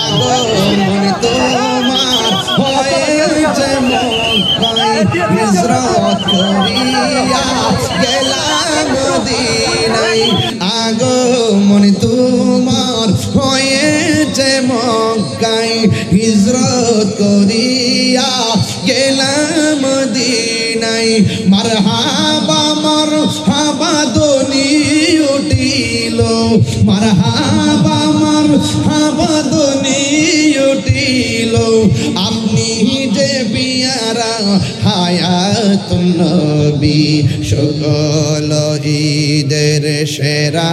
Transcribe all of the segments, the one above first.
আগমন তোমার হয়েছে মক্কায় হিজরত করিয়া গেলাম মদিনায় আগমন তোমার হয়েছে মক্কায় হিজরত করিয়া গেলাম মদিনায় মারহাবা মারহাবা ধ্বনি উঠিল মারহাবা মারহাবা ধ্বনি উঠিল আপনি যে পিয়ারা হায়াতুন নবী সকল ঈদের সেরা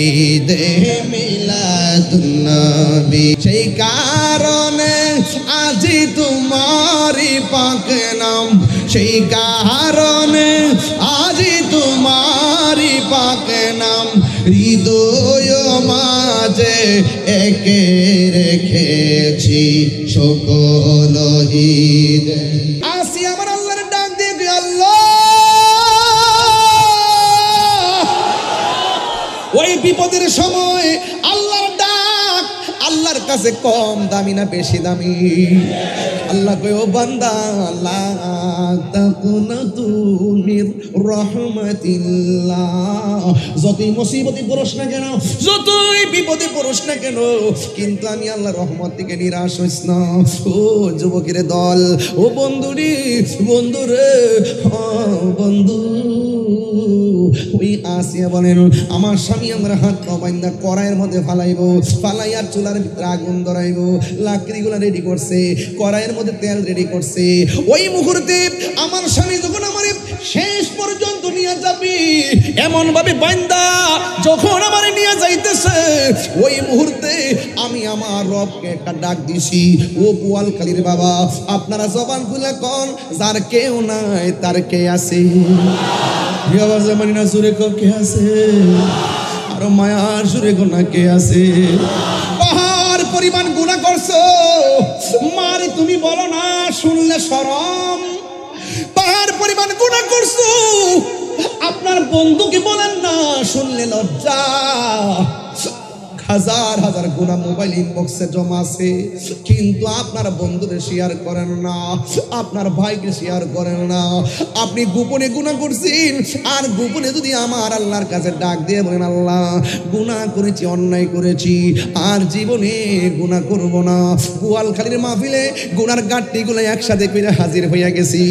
ঈদে মিলাদুন নবী সেই কারণে আজি তোমারি পাক নাম সেই কারণে আজি তোমারি পাক নাম হৃদয় মাঝে একে রেখেছি সকল ঈদ আসি আমার আল্লাহর ডাক দিয়ে আল্লাহ ওই বিপদের সময় আল্লাহর ডাক আল্লাহর কাছে কম দামি না বেশি দামি আল্লাহ কয় ও বান্দা লা তাকুনাতু মির রাহমাতিল্লাহ যতই মুসিবতে পড়স না কেন যতই বিপদে পড়স না কেন কিন্তু আমি আল্লাহর রহমত থেকে নিরাশ হইস না ও যুবকের দল ও বন্ধুরে বন্ধু ওই আসিয়া বলেন আমার স্বামী আমার হাত পা বাইন্দা কড়াইয়ের মধ্যে ফালাইয়ার চুলার ভিতরে আগুন ধরাইব লাকড়িগুলা রেডি করছে কড়াইয়ের মধ্যে তেল রেডি করছে ওই মুহূর্তে আমার স্বামী যখন আমার শেষ পর্যন্ত নিয়ে যাবি এমন ভাবে বাইন্দা যখন আমার নিয়ে যাইতেছে ওই মুহূর্তে আমি আমার রবকে একটা ডাক দিছি ও বোয়ালখালীর বাবা আপনারা জবান খুলে কোন যার কেউ নাই তার কে আছে কে আছে আরো মায়ার সুরে গোনা কে আছে পাহাড় পরিমাণ গুনাহ করছো মারে তুমি বলো না শুনলে শরম পাহাড় পরিমাণ গুনাহ করছো আপনার বন্ধুকে বলেন না শুনলে লজ্জা হাজার হাজার গুনাহ মোবাইল ইনবক্সে জমা আছে কিন্তু আপনার বন্ধুদের শেয়ার করেন না আপনার ভাইকে শেয়ার করেন না আপনি গোপনে গুনাহ করছেন আর গোপনে যদি আমার আল্লাহর কাছে ডাক দিয়ে বলেন আল্লাহ গুনাহ করেছি অন্যায় করেছি আর জীবনে গুনাহ করব না বোয়ালখালীর মাহফিলে গুনার গাঁটটিগুলো একসাথে করে হাজির হইয়া গেছি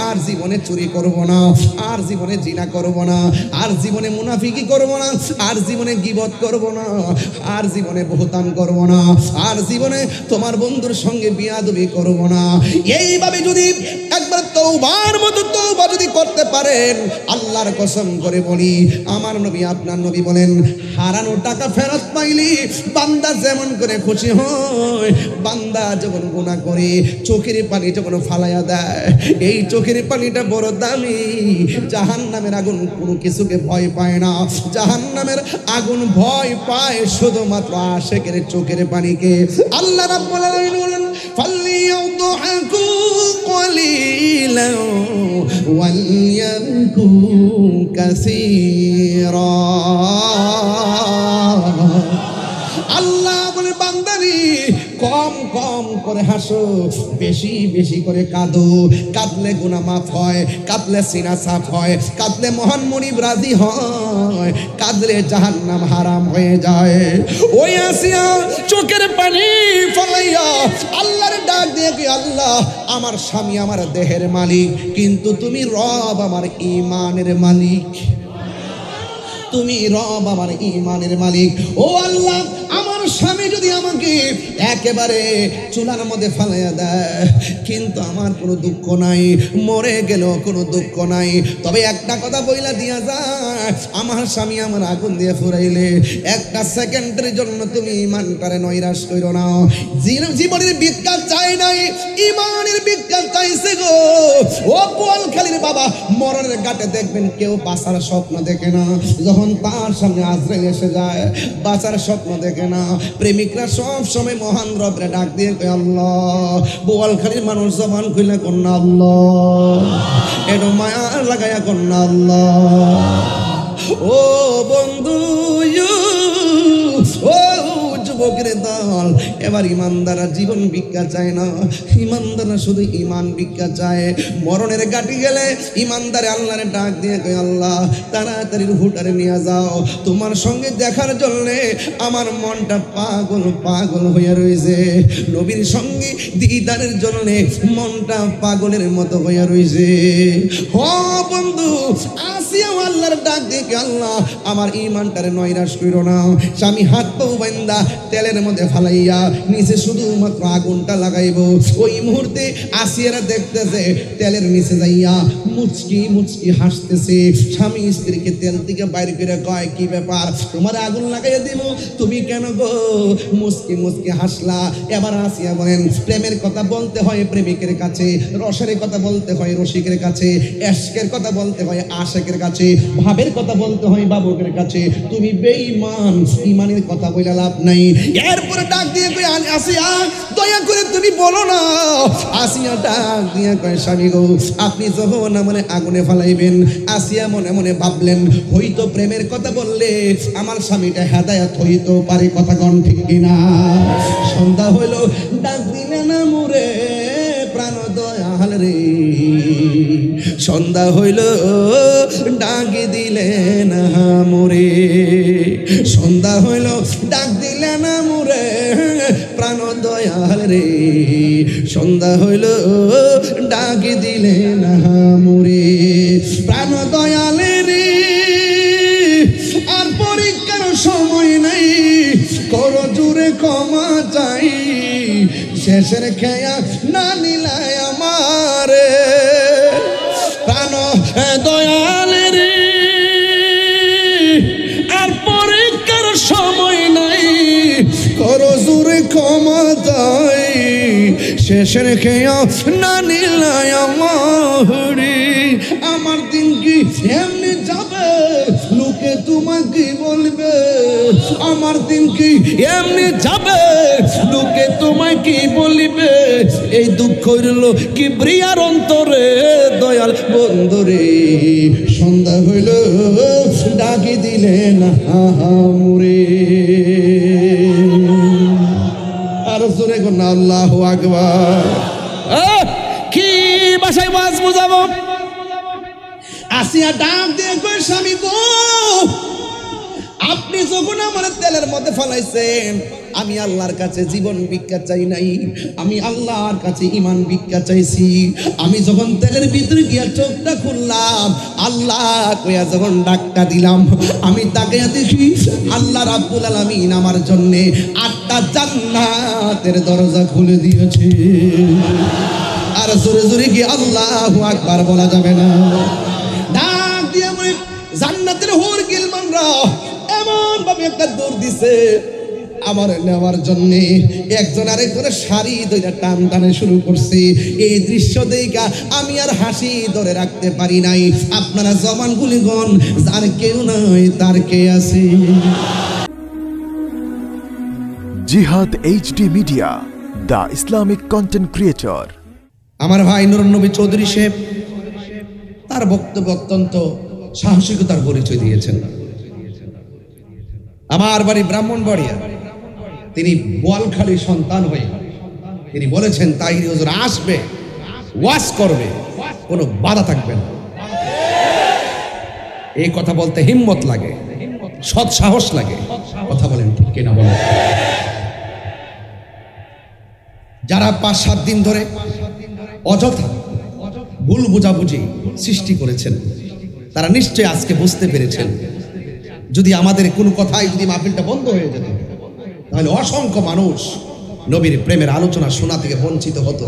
আর জীবনে চুরি করব না আর জীবনে জিনা করব না আর জীবনে মুনাফিকি করব না আর জীবনে গীবত করব না আর জীবনে বহুতান করব না আর জীবনে তোমার বন্ধুর সঙ্গে বিয়াদবি করব না এইভাবে যদি একবার তওবার মতো তওবা যদি করতে পারেন আল্লাহর কসম করে বলি আমার নবী আপনার নবী বলেন হারানো টাকা ফেরত পাইলি বান্দা যেমন করে খুশি হয় বান্দা যখন গুনাহ করে চোখের পানি যখন ফালাইয়া দেয় এই চোখের পানিটা বড় দামি জাহান্নামের আগুন কোনো কিছুকে ভয় পায় না জাহান্নামের আগুন ভয় পায় শুধুমাত্র আশিকের চোখের পানিকে আল্লাহ রাব্বুল আলামিন বলেন ফালিয়াদহাকু কালিলান ওয়ালয়াবকু কাসীরা আল্লাহ বলে বান্দারি কম কম করে হাসো বেশি বেশি করে কাঁদো কাঁদলে গুনাহ মাফ হয় কাঁদলে সিনা সাফ হয় কাঁদলে মহান মুনিব রাজি হয় কাঁদলে জাহান্নাম হারাম হয়ে যায় ওই আসিয়া চোখের পানি ফলাইয়া আল্লাহর ডাক দিয়ে কি আল্লাহ আমার স্বামী আমার দেহের মালিক কিন্তু তুমি রব আমার ঈমানের মালিক তুমি রব আমার ঈমানের মালিক ও আল্লাহ আমার স্বামী যদি আমাকে একেবারে চুলার মধ্যে ফালাইয়া দেয় কিন্তু আমার কোনো দুঃখ নাই মরে গেল কোনো দুঃখ নাই তবে একটা কথা বইলা দিয়া যায় আমার স্বামী আমার আগুন দিয়ে ফুরাইলে একটা সেকেন্ডের জন্য তুমি ঈমানটারে নৈরাশ কইরো না জীবনের ভিক্ষা চাই নাই ঈমানের ভিক্ষা চাইছে গো ও বোয়ালখালীর বাবা মরণের ঘাটে দেখবেন কেউ বাঁচার স্বপ্ন দেখে না যখন তার সামনে আজরাইল এসে যায় বাঁচার স্বপ্ন দেখে না প্রেমিকরা সব সময় মহান রবরে ডাক দিয়ে কয় আল্লাহ বোয়ালখালীর মানুষ জবান খুলে কন্যা আল্লাহ একটু মায়া লাগাইয়া কন্যা আল্লাহ ও বন্ধু এবার ইমানদাররা জীবন ভিক্ষা চায় না, ইমানদাররা শুধু ইমান ভিক্ষা চায়। মরণের গাটি গেলে ইমানদারে আল্লাহরে ডাক দিয়ে কয়, আল্লাহ তাড়াতাড়ি রুহটারে নিয়ে যাও, তোমার সঙ্গে দেখার জন্য আমার মনটা পাগল পাগল হয়ে রয়েছে। নবীর সঙ্গে দিদারের জন্য মনটা পাগলের মতো হয়ে রয়েছে। হ বন্ধু, আসিয়া আল্লাহর ডাক দেখে, আল্লাহ আমার ইমানটারে নৈরাশ কইরো না। স্বামী হাত পাও বান্দা তেলের মধ্যে ফালাইয়া নিচে শুধুমাত্র আগুনটা লাগাইব। ওই মুহূর্তে আসিয়ারা দেখতেছে তেলের নিচে যাইয়া মুচকি মুচকি হাসতেছে। স্বামী স্ত্রীকে তেল থেকে বাইরে করে কয়, কি ব্যাপার, তোমার আগুন লাগাইয়া দিব, তুমি কেন গো মুচকি মুচকি হাসলা? এবার আসিয়া বলেন, প্রেমের কথা বলতে হয় প্রেমিকের কাছে, রসের কথা বলতে হয় রসিকের কাছে, এশকের কথা বলতে হয় আশেকের কাছে, ভাবের কথা বলতে হয় বাবুকের কাছে। তুমি বেঈমান, ইমানের কথা বলে লাভ নাই। এরপরে ডাক দিয়ে কই, আসিয়া দয়া করে তুমি বলো না। আসিয়া ডাক দিয়ে কয়, স্বামী গো আপনি যখন মানে আগুনে ফালাইবেন। আসিয়া মনে মনে ভাবলেন, হয়তো প্রেমের কথা বললে আমার স্বামীটা হেদায়েত হইতো পারে, কথা কোন ঠিক কিনা? সন্ধ্যা হইল, ডাক দিলে না মুরে প্রাণ দয়াল রে, সন্ধ্যা হইল ডাক দিলে না মোরে, সন্ধ্যা হইল ডাক দিলে না মোরে প্রাণ দয়াল রে, সন্ধ্যা হইল ডাক দিলে না মোরে প্রাণ দয়াল রে। আর পরীক্ষার সময় নাই, করো জুড়ে ক্ষমা চাই, শেষের খেয়া না নিলায় আমারে প্রাণ দয়াল রে। আর পরীক্ষার সময় নাই, করো জুড়ে ক্ষমা চাই, শেষের খেয়া না নিলায় আমারে। আমার দিন কি এমনি যাবে, লোকে তোমাকে বলবে, আমার দিন কি এমনি যাবে, লোকে তোমাকে বলিবে। এই দুঃখ হইল কি ব্রিয়ার অন্তরে দয়াল বন্ধুরে, সন্ধ্যা হইল ডাকি দিলে না মুরে। আর জোরে কোন আল্লাহু আকবার। কি ভাষায় ওয়াজ বুঝাবো? আসিয়া ডাক দিয়ে কই, স্বামী গো আপনি যখন আমার তেলের মধ্যে ফলাইছেন, আমি আল্লাহর কাছে জীবন ভিক্ষা চাই নাই, আমি আল্লাহর কাছে ইমান ভিক্ষা চাইছি। আমি যখন তেলের ভিতরে গিয়া চোখটা খুললাম, আল্লাহ কইয়া যখন ডাকটা দিলাম, আমি তাকে দেখি আল্লাহ রাব্বুল আলামিন আমার জন্য 8টা জান্নাতের দরজা খুলে দিয়েছে। আর জোরে জোরে কি আল্লাহু আকবার বলা যাবে না? ডাক দিয়ে বলে, জান্নাতের হুর গিলমানরা এমন ভাবে একটা দৌড় দিছে আমার নেওয়ার জন্য। একজন আরেকজনের শাড়ি ধরে টান টানে শুরু করছে। এই দৃশ্য দেখা আমি আর হাসি ধরে রাখতে পারি নাই। আপনারা জমান গুলিগণ, যার কেউ নাই তার কে আছে। জিহাদ HD media, the Islamic content creator. আমার ভাই নুরুন নবী চৌধুরী সাহেব তার বক্তব্য অত্যন্ত সাহসিকতার পরিচয় দিয়েছেন। আমার বাড়ি ব্রাহ্মণবাড়িয়া, তিনি বোয়ালখালীর সন্তান হয়ে তিনি বলেছেন তাহিরি হুজুর আসবে, ওয়াজ করবে, কোনো বাধা থাকবে না। এই কথা বলতে হিম্মত লাগে, সৎ সাহস লাগে। কথা বলেন ঠিক কিনা বলেন? যারা 5-7 দিন ধরে অযথা ভুল বুঝাবুঝি সৃষ্টি করেছেন, তারা নিশ্চয়ই আজকে বুঝতে পেরেছেন যদি আমাদের কোনো কথাই যদি মাহফিলটা বন্ধ হয়ে যেত, তাহলে অসংখ্য মানুষ নবীর প্রেমের আলোচনা শোনা থেকে বঞ্চিত হতো।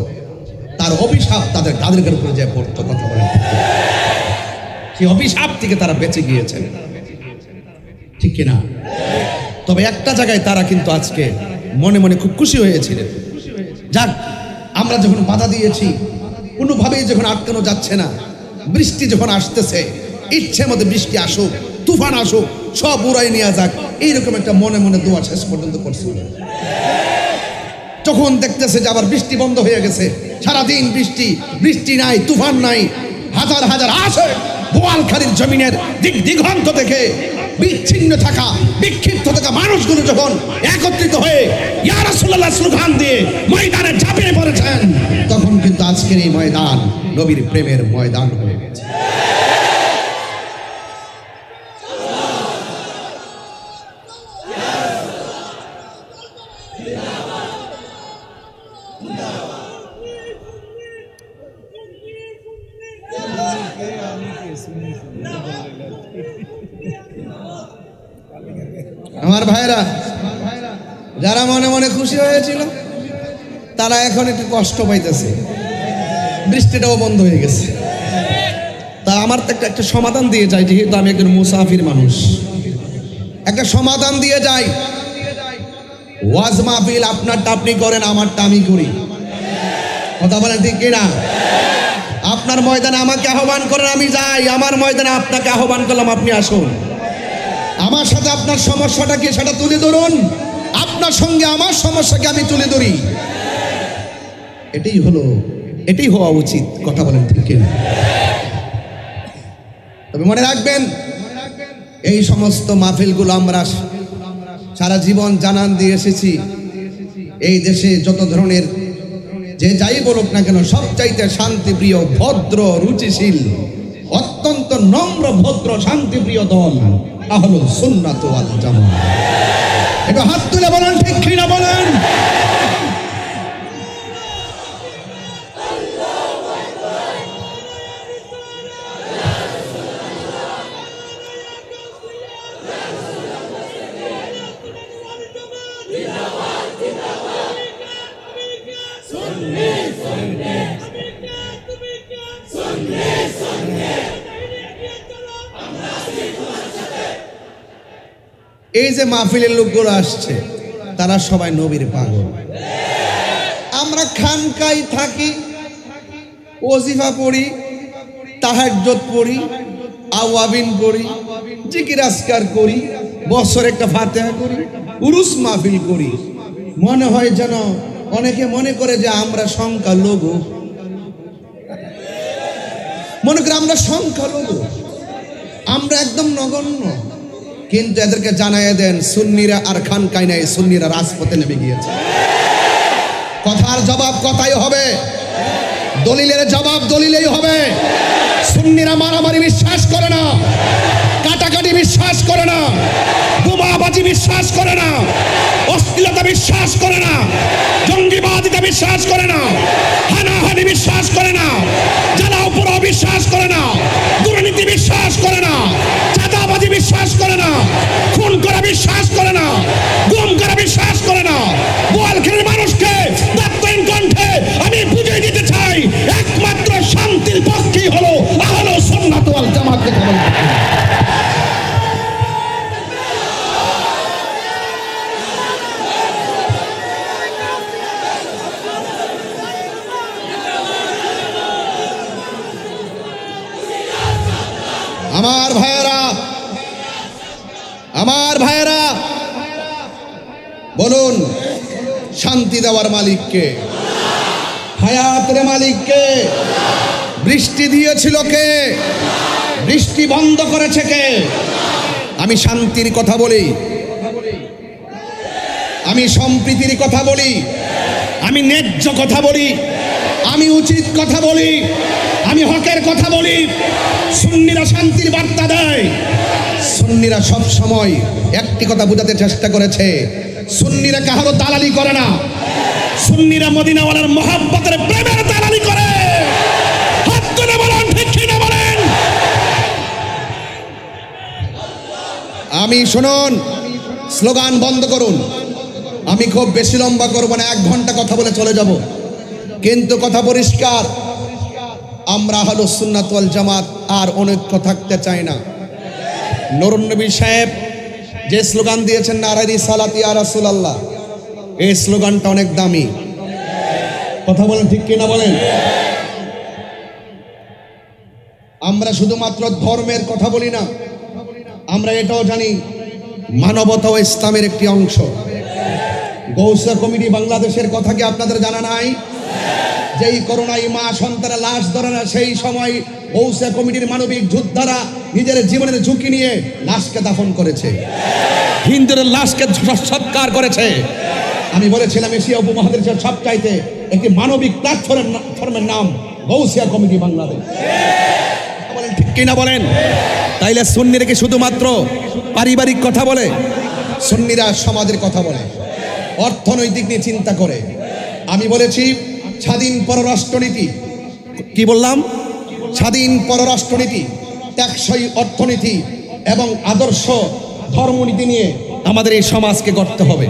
তার অভিশাপ তাদের কাদের উপরে যায় পড়তো। কথা বলেন, সেই অভিশাপ থেকে তারা বেঁচে গিয়েছেন, ঠিক কিনা? তবে একটা জায়গায় তারা কিন্তু আজকে মনে মনে খুব খুশি হয়েছিলেন। যাক, আমরা যখন বাধা দিয়েছি, কোনোভাবেই যখন আটকানো যাচ্ছে না, বৃষ্টি যখন আসতেছে, ইচ্ছে মতো বৃষ্টি আসুক, তুফান আসুক, সব উড়াই নিয়ে যাক, এইরকম একটা মনে মনে দোয়া শেষ পর্যন্ত করছিল। যখন দেখতেছে যে আবার বৃষ্টি বন্ধ হয়ে গেছে, সারাদিন বৃষ্টি, বৃষ্টি নাই, তুফান নাই, হাজার হাজার আসে বোয়ালখালীর জমিনের দিক দিগন্ত থেকে বিচ্ছিন্ন থাকা, বিক্ষিপ্ত থাকা মানুষগুলো যখন একত্রিত হয়ে ইয়া রাসূলুল্লাহ স্লোগান দিয়ে ময়দানে ঝাঁপিয়ে পড়েছেন, তখন কিন্তু আজকের এই ময়দান নবীর প্রেমের ময়দান হয়ে গেছে। আমার ভাইরা, যারা মনে মনে খুশি হয়েছিল তারা এখন একটু কষ্ট পাইতেছে, বৃষ্টিটাও বন্ধ হয়ে গেছে। তা আমার তো একটা সমাধান দিয়ে যাই, যেহেতু আমি একজন মুসাফির মানুষ, একটা সমাধান দিয়ে যাই। ওয়াজ মাহফিল আপনারটা আপনি করেন, আমারটা আমি করি, কথা বলেন ঠিক কিনা? আপনার ময়দানে আমাকে আহ্বান করেন, আমি যাই। আমার ময়দানে আপনাকে আহ্বান করলাম, আপনি আসুন। আমার সাথে আপনার সমস্যাটা কি সেটা তুলে ধরুন, আপনার সঙ্গে আমার সমস্যাকে আমি তুলে ধরি। এটাই হওয়া উচিত, কথা বলেন ঠিক কিনা? তবে মনে রাখবেন, এই সমস্ত মাহফিলগুলো আমরা সারা জীবন জানান দিয়ে এসেছি। এই দেশে যত ধরনের যে যাই বলুক না কেন, সবচাইতে শান্তিপ্রিয়, ভদ্র, রুচিশীল, অত্যন্ত নম্র, ভদ্র, শান্তিপ্রিয় দল আহলুস সুন্নাত ওয়াল জামাত। একটু হাত তুলে বলেন ঠিক কিনা বলেন। এই যে মাহফিলের লোকগুলো আসছে, তারা সবাই নবীর পাগল। আমরা খানকায় থাকি, ওজিফা পড়ি, তাহাজ্জুদ পড়ি, আওয়াবিন পড়ি, জিকির আজকার করি, বছর একটা ফাতিহা করি, উরুস মাহফিল করি। মনে হয় যেন অনেকে মনে করে যে আমরা সংখ্যালঘু, মনে করে আমরা সংখ্যালঘু, আমরা একদম নগণ্য। কিন্তু এদেরকে জানাইয়ে দেন, সুন্নিরা আর খানকায় নাই, সুন্নিরা রাজপথে নেমে গিয়েছে। কথার জবাব কথাই হবে, দলিলের জবাব দলিলেই হবে। সুন্নিরা মারামারি বিশ্বাস করে না, কাটাকাটি বিশ্বাস করে না, বোমাবাজি বিশ্বাস করে না, অশ্লীলতা বিশ্বাস করে না, জঙ্গিবাদিতা বিশ্বাস করে না, হানাহানি বিশ্বাস করে না, জ্বালাও পোড়াও বিশ্বাস করে না, দুর্নীতি বিশ্বাস করে না, চাঁদাবাজি বিশ্বাস করে না, খুন করা বিশ্বাস করে না, গুম করা বিশ্বাস করে না। বোয়ালখালীর মানুষকে দায়িত্বহীন কণ্ঠে আমি বুঝিয়ে দিতে চাই, একমাত্র শান্তির পক্ষেই হলো আহলুস সুন্নাত ওয়াল জামাত। আমার ভাইয়েরা, আমার ভাইয়েরা, বলুন শান্তি দেওয়ার মালিককে, হায়াতের মালিককে? বৃষ্টি দিয়েছিল কে? বৃষ্টি বন্ধ করেছে কে? আমি শান্তির কথা বলি, আমি সম্প্রীতির কথা বলি, আমি ন্যায্য কথা বলি, আমি উচিত কথা বলি, আমি হকের কথা বলি। সুন্নিরা শান্তির বার্তা দেয়। সুন্নিরা সব সময় একটি কথা বোঝাতে চেষ্টা করেছে, সুন্নিরা কাহারও দালালি করে না, সুন্নিরা মদিনাওয়ালার মহব্বতের প্রেমের দালালি করে। হাত তুলে বলেন ঠিক কিনা বলেন। আমি শুনুন, স্লোগান বন্ধ করুন। আমি খুব বেশি লম্বা করবো না, 1 ঘন্টা কথা বলে চলে যাব, কিন্তু কথা পরিষ্কার, আমরা আহলুস সুন্নাত ওয়াল জামাত আর অনৈক্য থাকতে চাই না। নুরুন নবী সাহেব যে স্লোগান দিয়েছেন, নারায়ে রিসালাত ইয়া রাসূলুল্লাহ, এই স্লোগানটা অনেক দামি। কথা বলেন ঠিক কিনা বলেন। আমরা শুধুমাত্র ধর্মের কথা বলি না, আমরা এটাও জানি মানবতা ও ইসলামের একটি অংশ। গৌসা কমিটি বাংলাদেশের কথা কি আপনাদের জানা নাই? যেই করোনায় মা সন্তানের লাশ ধরে না, সেই সময় গৌসিয়া কমিটির মানবিক যোদ্ধারা নিজের জীবনের ঝুঁকি নিয়ে লাশকে দাফন করেছে, হিন্দুদের লাশকে সৎকার করেছে। আমি বলেছিলাম এশিয়া উপমহাদেশের সবচাইতে একটি মানবিক প্ল্যাটফর্মের নাম গৌসিয়া কমিটি বাংলাদেশ। বলেন ঠিক কিনা বলেন? তাইলে সুন্নিরা কি শুধুমাত্র পারিবারিক কথা বলে? সুন্নিরা সমাজের কথা বলে, অর্থনৈতিক নিয়ে চিন্তা করে। আমি বলেছি স্বাধীন পররাষ্ট্রনীতি, কি বললাম? স্বাধীন পররাষ্ট্রনীতি, টেকসই অর্থনীতি এবং আদর্শ ধর্মনীতি নিয়ে আমাদের এই সমাজকে গড়তে হবে,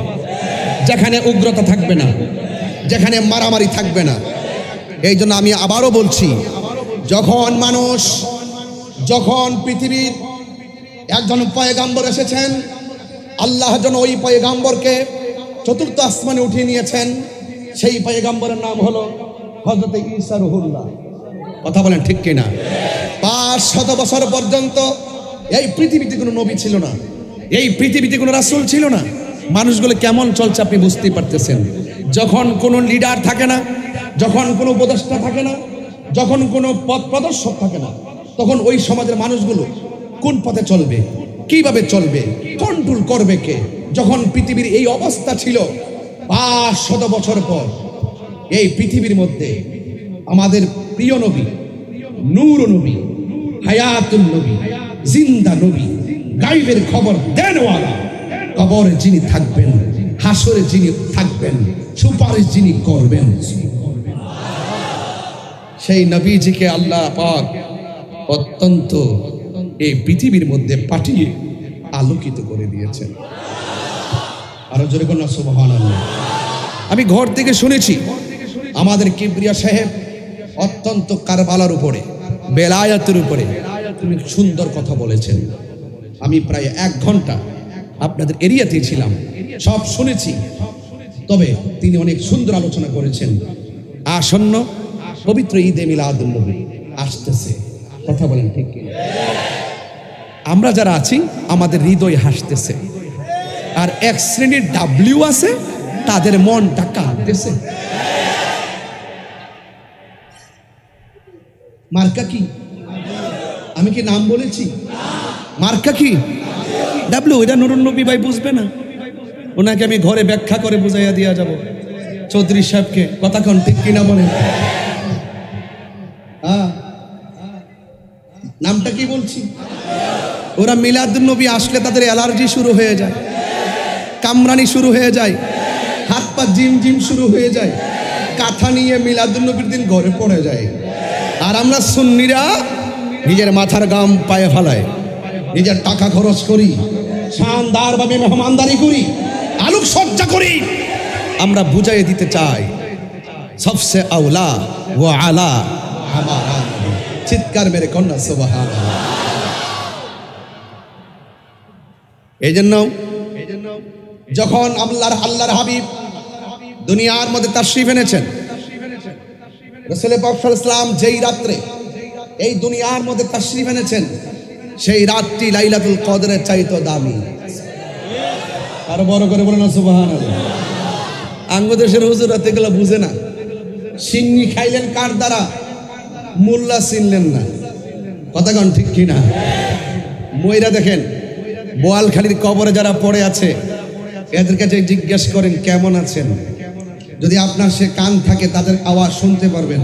যেখানে উগ্রতা থাকবে না, যেখানে মারামারি থাকবে না। এই জন্য আমি আবারও বলছি, যখন পৃথিবীর একজন পয়গাম্বর এসেছেন, আল্লাহ যেন ওই পয়গাম্বরকে চতুর্থ আসমানে উঠিয়ে নিয়েছেন। সেই পয়গাম্বরের নাম হলো হযরত ঈসা রুহুল্লাহ। কথা বলেন ঠিক কিনা? 500 বছর পর্যন্ত এই পৃথিবীতে কোনো নবী ছিল না, এই পৃথিবীতে কোনো রাসূল ছিল না। মানুষগুলো কেমন চলছে আপনি বুঝতেই পারতেছেন। যখন কোনো লিডার থাকে না, যখন কোনো উপদেষ্টা থাকে না, যখন কোনো পথ প্রদর্শক থাকে না, তখন ওই সমাজের মানুষগুলো কোন পথে চলবে, কিভাবে চলবে, কন্ট্রোল করবে কে? যখন পৃথিবীর এই অবস্থা ছিল, 500 বছর পর এই পৃথিবীর মধ্যে আমাদের প্রিয় নবী, নূর নবী, হায়াতুল নবী, জিন্দা নবী, গায়বের খবর দেনওয়ালা, কবরে যিনি থাকবেন, হাসরে যিনি থাকবেন, সুপারিশ যিনি করবেন, সেই নবীজিকে আল্লাহ পাক অত্যন্ত এই পৃথিবীর মধ্যে পাঠিয়ে আলোকিত করে দিয়েছেন। আরো জোরে কোন সুবহানাল্লাহ। আমি ঘর থেকে শুনেছি আমাদের কিবরিয়া সাহেব অত্যন্ত কারবালার উপরে, বেলায়াতের উপরে তুমি সুন্দর কথা বলেছেন। আমি প্রায় 1 ঘন্টা আপনাদের এরিয়াতেই ছিলাম, সব শুনেছি। তবে তিনি অনেক সুন্দর আলোচনা করেছেন। আসন্ন পবিত্র ঈদে মিলাদুন নবী আসতেছে, কথা বলেন ঠিক কি? আমরা যারা আছি আমাদের হৃদয় হাসতেছে, আর এক শ্রেণীর ডাব্লিউ আছে তাদের মনটা কাঁদতেছে। মার্কা কি? আমি কি নাম বলেছি? মার্কা কি? ডাব্লিউ। এটা নুরুন নবী ভাই বুঝবে না, ওনাকে আমি ঘরে ব্যাখ্যা করে বুঝাইয়া দিয়া যাব চৌধুরী সাহেবকে। কথা কোন ঠিক কিনা বলেন? নামটা কি বলছি? ওরা মিলাদুন নবী আসলে তাদের অ্যালার্জি শুরু হয়ে যায়, কামরানি শুরু হয়ে যায়, হাত পা জিম জিম শুরু হয়ে যায়, কাঁথা নিয়ে মিলাদুন নবীর দিন ঘরে পড়ে যায়। আর আমরা সুন্নিরা নিজের মাথার গাম পায়ে ফেলায়, নিজের টাকা খরচ করি, শানদার ভাবে মেহমানদারি করি, আলোক সজ্জা করি। আমরা বুঝাইয়ে দিতে চাই সবসে আওলা ও আলা হামারা। চিৎকার মেরে কন্যা সুবহানাল্লাহ। এই জন্য যখন আল্লাহর হাবিব দুনিয়ার মধ্যে তাশরীফ এনেছেন, রাসূল পাক সাল্লাল্লাহু আলাইহি ওয়াসাল্লাম যেই রাত্রে এই দুনিয়ার মধ্যে তাশরীফ এনেছেন, সেই রাতটি লাইলাতুল কদরের চাইতে দামি। আর বড় করে বলেন সুবহানাল্লাহ। আঙ্গদেশের হুজুর এগুলো বুঝে না। সিন্নি খাইলেন কার দ্বারা? মোল্লা চিনলেন না। কথা কোন ঠিক কিনা? ময়রা দেখেন বোয়ালখালীর কবরে যারা পড়ে আছে, এদের কাছে জিজ্ঞেস করেন কেমন আছেন। যদি আপনার সে কান থাকে তাদের আওয়াজ শুনতে পারবেন।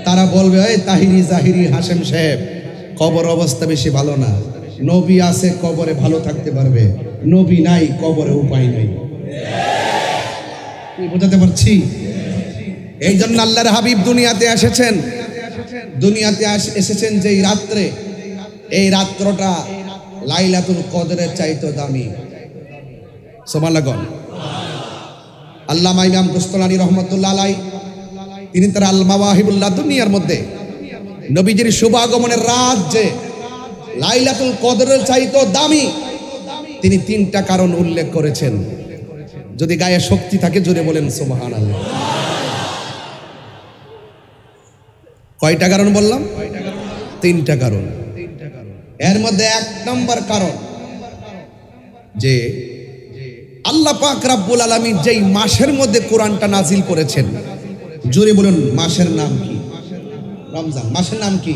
তারা বলবে, এই তাহিরি জাহিরি হাশেম সাহেব কবর অবস্থা বেশি ভালো না। নবী আছে কবরে ভালো থাকতে পারবে, নবী নাই কবরে উপায় নাই। বোঝাতে পারছি? এই জন্য আল্লাহর হাবিব দুনিয়াতে এসেছেন, এসেছেন যেই রাত্রে, এই রাত্রটা লাইলাতুল কদরের চাইতে দামি। সুবহানাল্লাহ। আল্লামা ইমাম কুস্তালানী রহমাতুল্লাহ আলাইহি তিনি তার আল মাওয়াহিবুল লাদুনিয়ার মধ্যে নবীজির শুভাগমনের রাত যে লাইলাতুল কদরের চাইতে দামি, তিনি 3টা কারণ উল্লেখ করেছেন। যদি গায়ে শক্তি থাকে জোরে বলেন সুবহানাল্লাহ। কয়টা কারণ বললাম? 3টা কারণ। এর মধ্যে 1 নম্বর কারণ যে আল্লাহ পাক রব্বুল আলামিন যেই মাসের মধ্যে কোরআনটা নাজিল করেছেন, জোরে বলুন মাসের নাম কি? রমজান। মাসের নাম কি?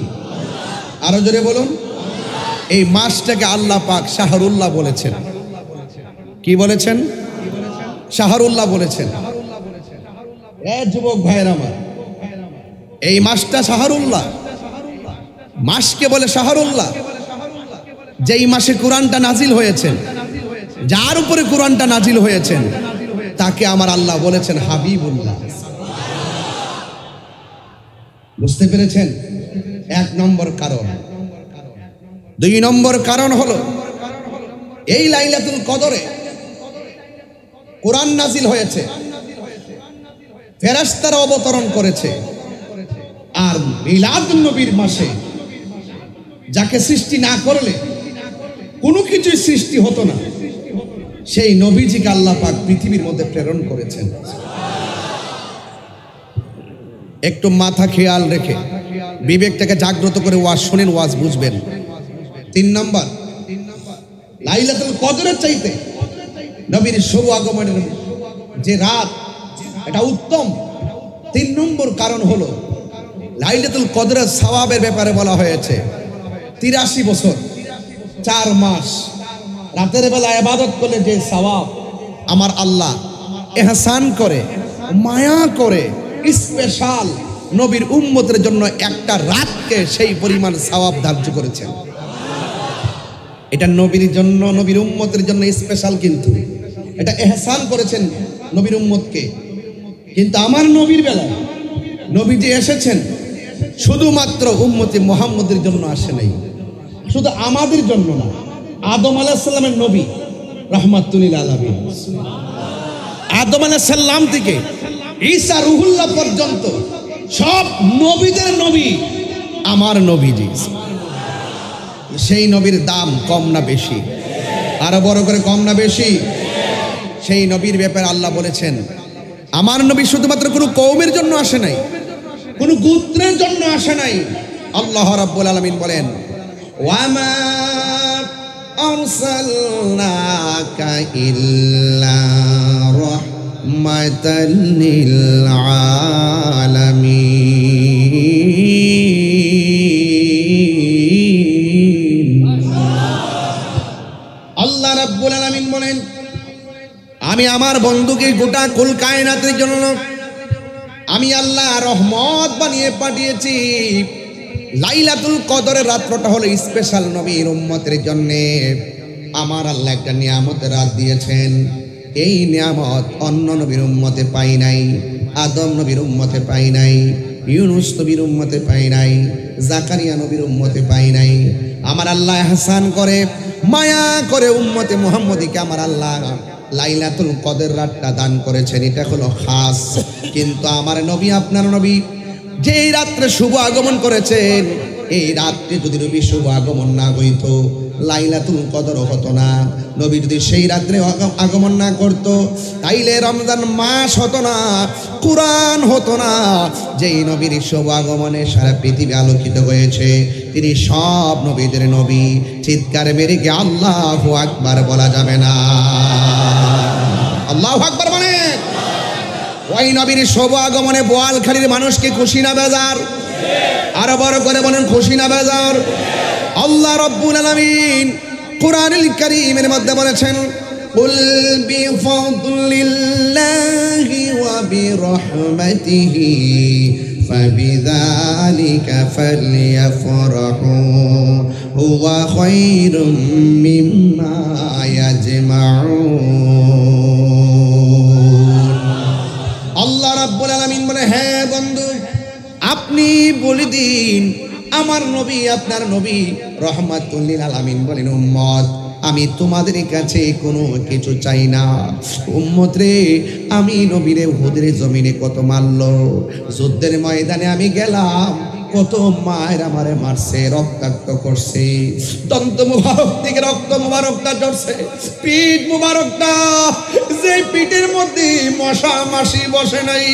আরো জোরে বলুন। এই মাসটাকে আল্লাহ পাক শাহরুল্লাহ বলেছেন। কি বলেছেন? শাহরুল্লাহ বলেছেন। যুবক ভাইয়ের আমার, এই মাসটা শাহরুল্লাহ, মাসকে বলে শাহরুল্লাহ। যেই মাসে কোরআনটা নাজিল হয়েছে, যার উপরে কোরআনটা নাজিল হয়েছেন, তাকে আমার আল্লাহ বলেছেন হাবিবুল্লাহ। বুঝতে পেরেছেন? এক নম্বর কারণ। দুই নম্বর কারণ হলো এই লাইলাতুল কদরে কোরআন নাজিল হয়েছে, ফেরেশতারা অবতরণ করেছে। আর মিলাদুন নবীর মাসে যাকে সৃষ্টি না করলে কোনো কিছুই সৃষ্টি হতো না, সেই নবীজিকে আল্লাহ পাক পৃথিবীর মধ্যে প্রেরণ করেছেন। একটু মাথা খেয়াল রেখে বিবেকটাকে জাগ্রত করে ওয়াজ শুনেন, ওয়াজ বুঝবেন। তিন নম্বর, লাইলাতুল কদরের চাইতে নবীর শুভ আগমনের যে রাত, এটা উত্তম। তিন নম্বর কারণ হলো লাইলাতুল কদরের সওয়াবের ব্যাপারে বলা হয়েছে 83 বছর 4 মাস রাতের বেলা ইবাদত করলে যে সওয়াব আমার আল্লাহ ইহসান করে, মায়া করে, স্পেশাল নবীর উম্মতের জন্য একটা রাতকে সেই পরিমাণ সওয়াব ধার্য করেছেন। এটা নবীর জন্য, নবীর উম্মতের জন্য স্পেশাল, কিন্তু এটা ইহসান করেছেন নবীর উম্মতকে। কিন্তু আমার নবীর বেলায় নবীজি এসেছেন শুধুমাত্র উম্মতে মুহাম্মদের জন্য আসে নাই, শুধু আমাদের জন্য না। আদম আলাইহিস সালামের নবী রাহমাতুল লিল আলামিন, আদম আলাইহিস সালাম থেকে ঈসা রুহুল্লাহ পর্যন্ত সব নবীদের নবী আমার নবীজি। সেই নবীর দাম কম না বেশি? আরো বড় করে, কম না বেশি? সেই নবীর ব্যাপারে আল্লাহ বলেছেন আমার নবী শুধুমাত্র কোনো কওমের জন্য আসে নাই, কোনো গোত্রের জন্য আসে নাই। আল্লাহ রাব্বুল আলামিন বলেন ওয়ামা আরসালনাকা ইল্লা রাহমাতাল লিল আলামিন। আল্লাহ রাব্বুল আলামিন বলেন আমি আমার বন্ধুকে গোটা কুল কায়নাতের জন্য আমি আল্লাহ রহমত বানিয়ে পাঠিয়েছি। লাইলাতুল কদরের রাতটা হলো স্পেশাল নবীর উম্মতের জন্য। আমার আল্লাহ একটা নিয়ামতের রাত দিয়েছেন। এই নিয়ামত অন্য নবীর উম্মতে পাই নাই, আদম নবীর উম্মতে পাই নাই, ইউনুস নবীর উম্মতে পাই নাই, জাকারিয়া নবীর উম্মতে পাই নাই। আমার আল্লাহ ইহসান করে, মায়া করে উম্মতে মুহাম্মদীকে আমার আল্লাহ লাইলাতুল কদর রাতটা দান করেছেন। এটা হলো খাস। কিন্তু আমার নবী, আপনার নবী যেই রাত্রে শুভ আগমন করেছেন, এই রাত্রে যদি নবী শুভ আগমন না হইত, লাইলাতুল কদর হতো না। নবী যদি সেই রাত্রে আগমন না করত, তাইলে রমজান মাস হতো না, কুরআন হতো না। যেই নবীর শুভ আগমনে সারা পৃথিবী আলোকিত হয়েছে, তিনি সব নবীদের নবী। চিৎকার মেরে কি আল্লাহু আকবার বলা যাবে না? আল্লাহু আকবার মানে ওই নবীর শুভ আগমনে বোয়ালখালীর মানুষকে খুশি না বেজার? আরো বড় করে বলেন, খুশি না বেজার? আল্লাহ রাব্বুল আলামিন কুরআনুল কারীমের মধ্যে বলেছেন কুল বিফাদলিল্লাহি ওয়া বিরহমাতিহি ফাবিযালিকা ফালইফরাহু হুয়া খায়রুম মিম্মা ইয়াজমাউন। আল্লাহ রাব্বুল আলামিন বলে, হ্যাঁ বন্ধু, আপনি বলে দিন আমার নবী, আপনার নবী রহমাতুল লিল আলামিন বলেন উম্মত, আমি তোমাদের কাছে কোনো কিছু চাই না। উম্মত রে, আমি নবীরে উহুদের জমিনে কত মারলো, যুদ্ধের ময়দানে আমি গেলাম, কত মায়ের আমারে মারছে, রক্তাক্ত করছে, দন্ত মুবারক থেকে রক্ত মুবারকটা ঝরছে, পিঠ মুবারকটা, যে পিঠের মধ্যে মশা মাছি বসে নাই,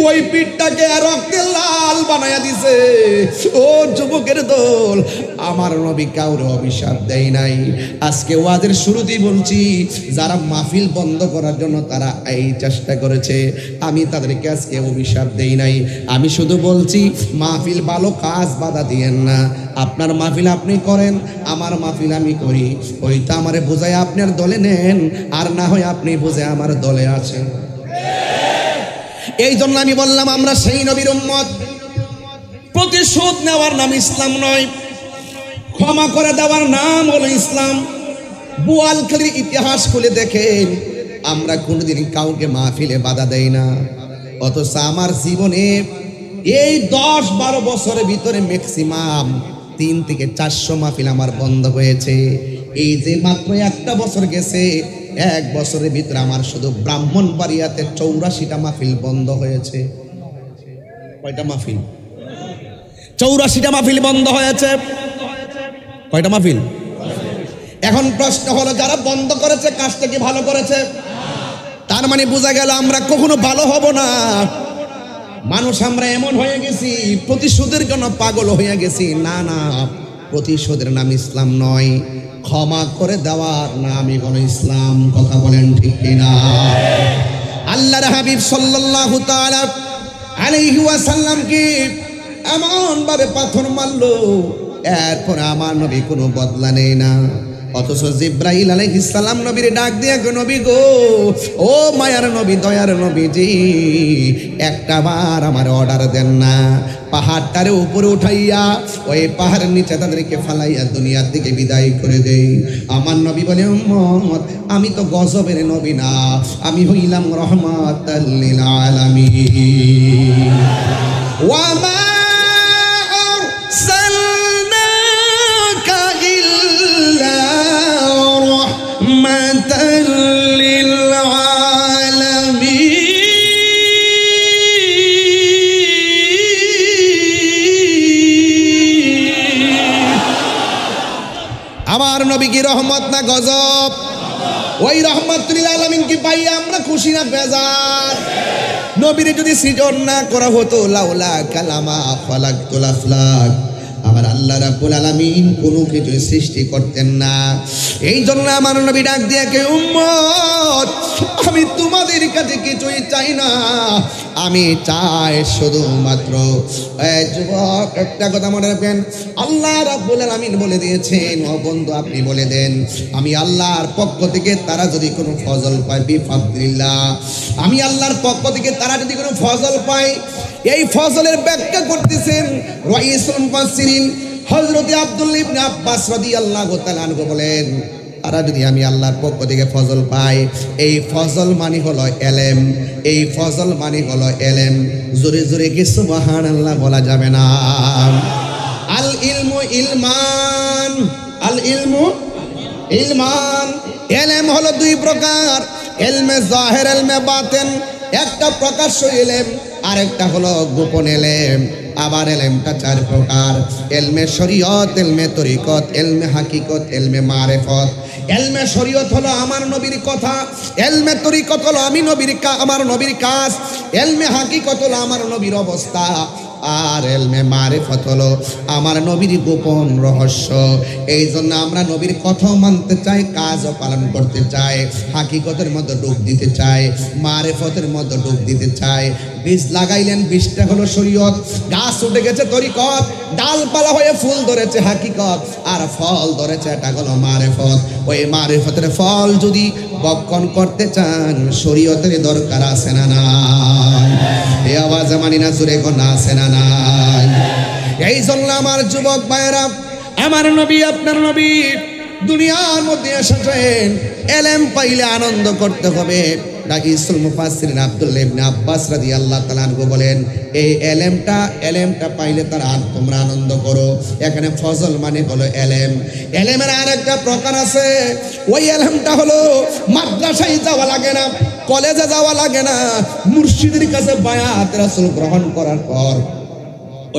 ওই পিঠটাকে রক্তে লাল বানায়া দিছে। ও যুবকের দল, আমার নবী কাউরে অভিশাপ দেয় নাই। আজকে ওয়াজের শুরুতেই বলছি, যারা মাহফিল বন্ধ করার জন্য তারা এই চেষ্টা করেছে, আমি তাদেরকে আজকে অভিশাপ দেই নাই। আমি শুধু বলছি মাহফিল ভালো কাজ বাধা দিয়েন না। আপনার মাহফিল আপনি করেন, আমার মাহফিল আমি করি, ওইটা আমারে বোঝায় আপনার দলে নেন, আর না হয় আপনি বুঝে আমার দলে আছেন। এই জন্য আমি বললাম আমরা সেই নবীর উম্মত। প্রতিশোধ নেওয়ার নাম ইসলাম নয়, ক্ষমা করে দেওয়ার নাম হলো ইসলাম। বোয়ালখালীর ইতিহাস খুলে দেখেন, আমরা কোনোদিন কাউকে মাহফিলে বাধা দেই না, অথচ আমার জীবনে এই 10-12 বছরের ভিতরে ম্যাক্সিমাম 3 থেকে 400 মাহফিল আমার বন্ধ হয়েছে। এই যে মাত্র একটা বছর গেছে, 1 বছরের ভিতরে আমার শুধু ব্রাহ্মণবাড়িয়াতে 84টা মাহফিল বন্ধ হয়েছে। কয়টা মাহফিল? 84টা মাহফিল বন্ধ হয়েছে। কয়টা মাহফিল? এখন প্রশ্ন হলো, যারা বন্ধ করেছে কাজটা কি ভালো করেছে? তার মানে বোঝা গেল আমরা কখনো ভালো হব না। মানুষ আমরা এমন হয়ে গেছি, প্রতিশোধের জন্য পাগল হয়ে গেছি। না না, প্রতিশোধের নাম ইসলাম নয়, ক্ষমা করে দেওয়ার নামই হলো ইসলাম। কথা বলেন ঠিক কিনা? আল্লাহর হাবিব সাল্লাল্লাহু তাআলা আলাইহি ওয়াসাল্লাম কি এমন ভাবে পাথর মারলো, এরপর আমার নবী কোনো বদলা নেই না। অথচ জিব্রাইল আলাইহিস সালাম নবীরে ডাক দিয়ে, নবী গো, ও মায়ার নবী, দয়ার নবীজি, একটা বার আমার অর্ডার দেন না, পাহাড়টারে উপরে উঠাইয়া ওই পাহাড়ের নিচে তাদেরকে ফালাইয়া দুনিয়ার দিকে বিদায় করে দেই। আমার নবী বলে, উম্মত, আমি তো গজবের নবী না, আমি হইলাম রহমাতাল লিল আলামিন। ওয়া মা আরসালনাকা ইল্লা রাহমাতাল লিল আলামিন। আমার নবী কি রহমত না গজব? ওই রহমাতুল আলামিন কি পাইয়া আমরা খুশি না বেজার? নবীরে যদি সৃজন না করা হতো, লাউলা কালামা খালাকতুল আফলাক, আমার আল্লাহ রাব্বুল আলামিন কোনো কিছু সৃষ্টি করতেন না। এই জন্য আমার নবী ডাক দিয়ে কে, উম্মত, আমি তোমাদের কাছে কিছুই চাই না, আমি চাই শুধুমাত্র, যুবক একটা কথা মনে রাখবেন, আল্লাহ রাব্বুল আলামিন বলে দিয়েছেন, ও বন্ধু আপনি বলে দেন, আমি আল্লাহর পক্ষ থেকে তারা যদি কোনো ফজল পায়, বিফাদলিল্লাহ, আমি আল্লাহর পক্ষ থেকে তারা যদি কোনো ফজল পায়, এই ফজলের ব্যাখ্যা করতেছেন রাইসুল মুফাসসিরিন হযরত আব্দুল্লাহ ইবনে আব্বাস রাদিয়াল্লাহু তাআলা আনহু বলেন, তারা যদি আমি আল্লাহর পক্ষ থেকে ফজল পাই, এই ফজল মানে হলো এলেম, এই ফজল মানে হলো এলেম। জোরে জোরে কি সুবহানাল্লাহ বলা যাবে না? আল ইলমু ইলমান, আল ইলমু ইলমান। এলেম হলো 2 প্রকার, এলমে জাহির, এলমে বাতিন। একটা প্রকাশ্য এলেম, আরেকটা হলো গোপন এলেম। আবার এলেমটা 4 প্রকার, এলমে শরীয়ত, এলমে তরিকত, এলমে হাকিকত, এলমে মারিফত। এলমে শরীয়ত হলো আমার নবীর কথা, এলমে তরিকত হলো আমার নবীর কাজ, এলমে হাকিকত হলো আমার নবীর অবস্থা, আর এলমে মারিফত হলো আমার নবীর গোপন রহস্য। এই জন্য আমরা নবীর কথাও মানতে চাই, কাজও পালন করতে চাই, হাকিকতের মধ্যে ডুব দিতে চাই, মারিফতের মধ্যে ডুব দিতে চাই। বীজ লাগাইলেন, বীজটা হলো শরীয়ত, গাছ উঠে গেছে তরিকত, ডালপালা হয়ে ফুল ধরেছে হাকিকত, আর ফল ধরেছে এটা হলো মারিফত। ওই মারিফতের ফল যদি বক্ষণ করতে চান, শরীয়তের দরকার আছে না নাই? এই আওয়াজ মানি না, জোরে কোন আছে না নাই? এই জন্য আমার যুবক ভাইয়েরা, আমার নবী আপনার নবী দুনিয়ার মধ্যে এসেছেন, এলেম পাইলে আনন্দ করতে হবে। রাইসুল মুফাসসিরিন আব্দুল্লাহ ইবনে আব্বাস রাদিয়াল্লাহু তাআলা আনহু বলেন, এই এলেমটা পাইলে তারা তোমরা আনন্দ করো। এখানে ফজল মানে হলো এলেম। এলেমের আরেকটা প্রকার আছে, ওই এলেমটা হলো মাদ্রাসায় যাওয়া লাগে না, কলেজে যাওয়া লাগে না, মুর্শিদের কাছে বায়াত রাসূল গ্রহণ করার পর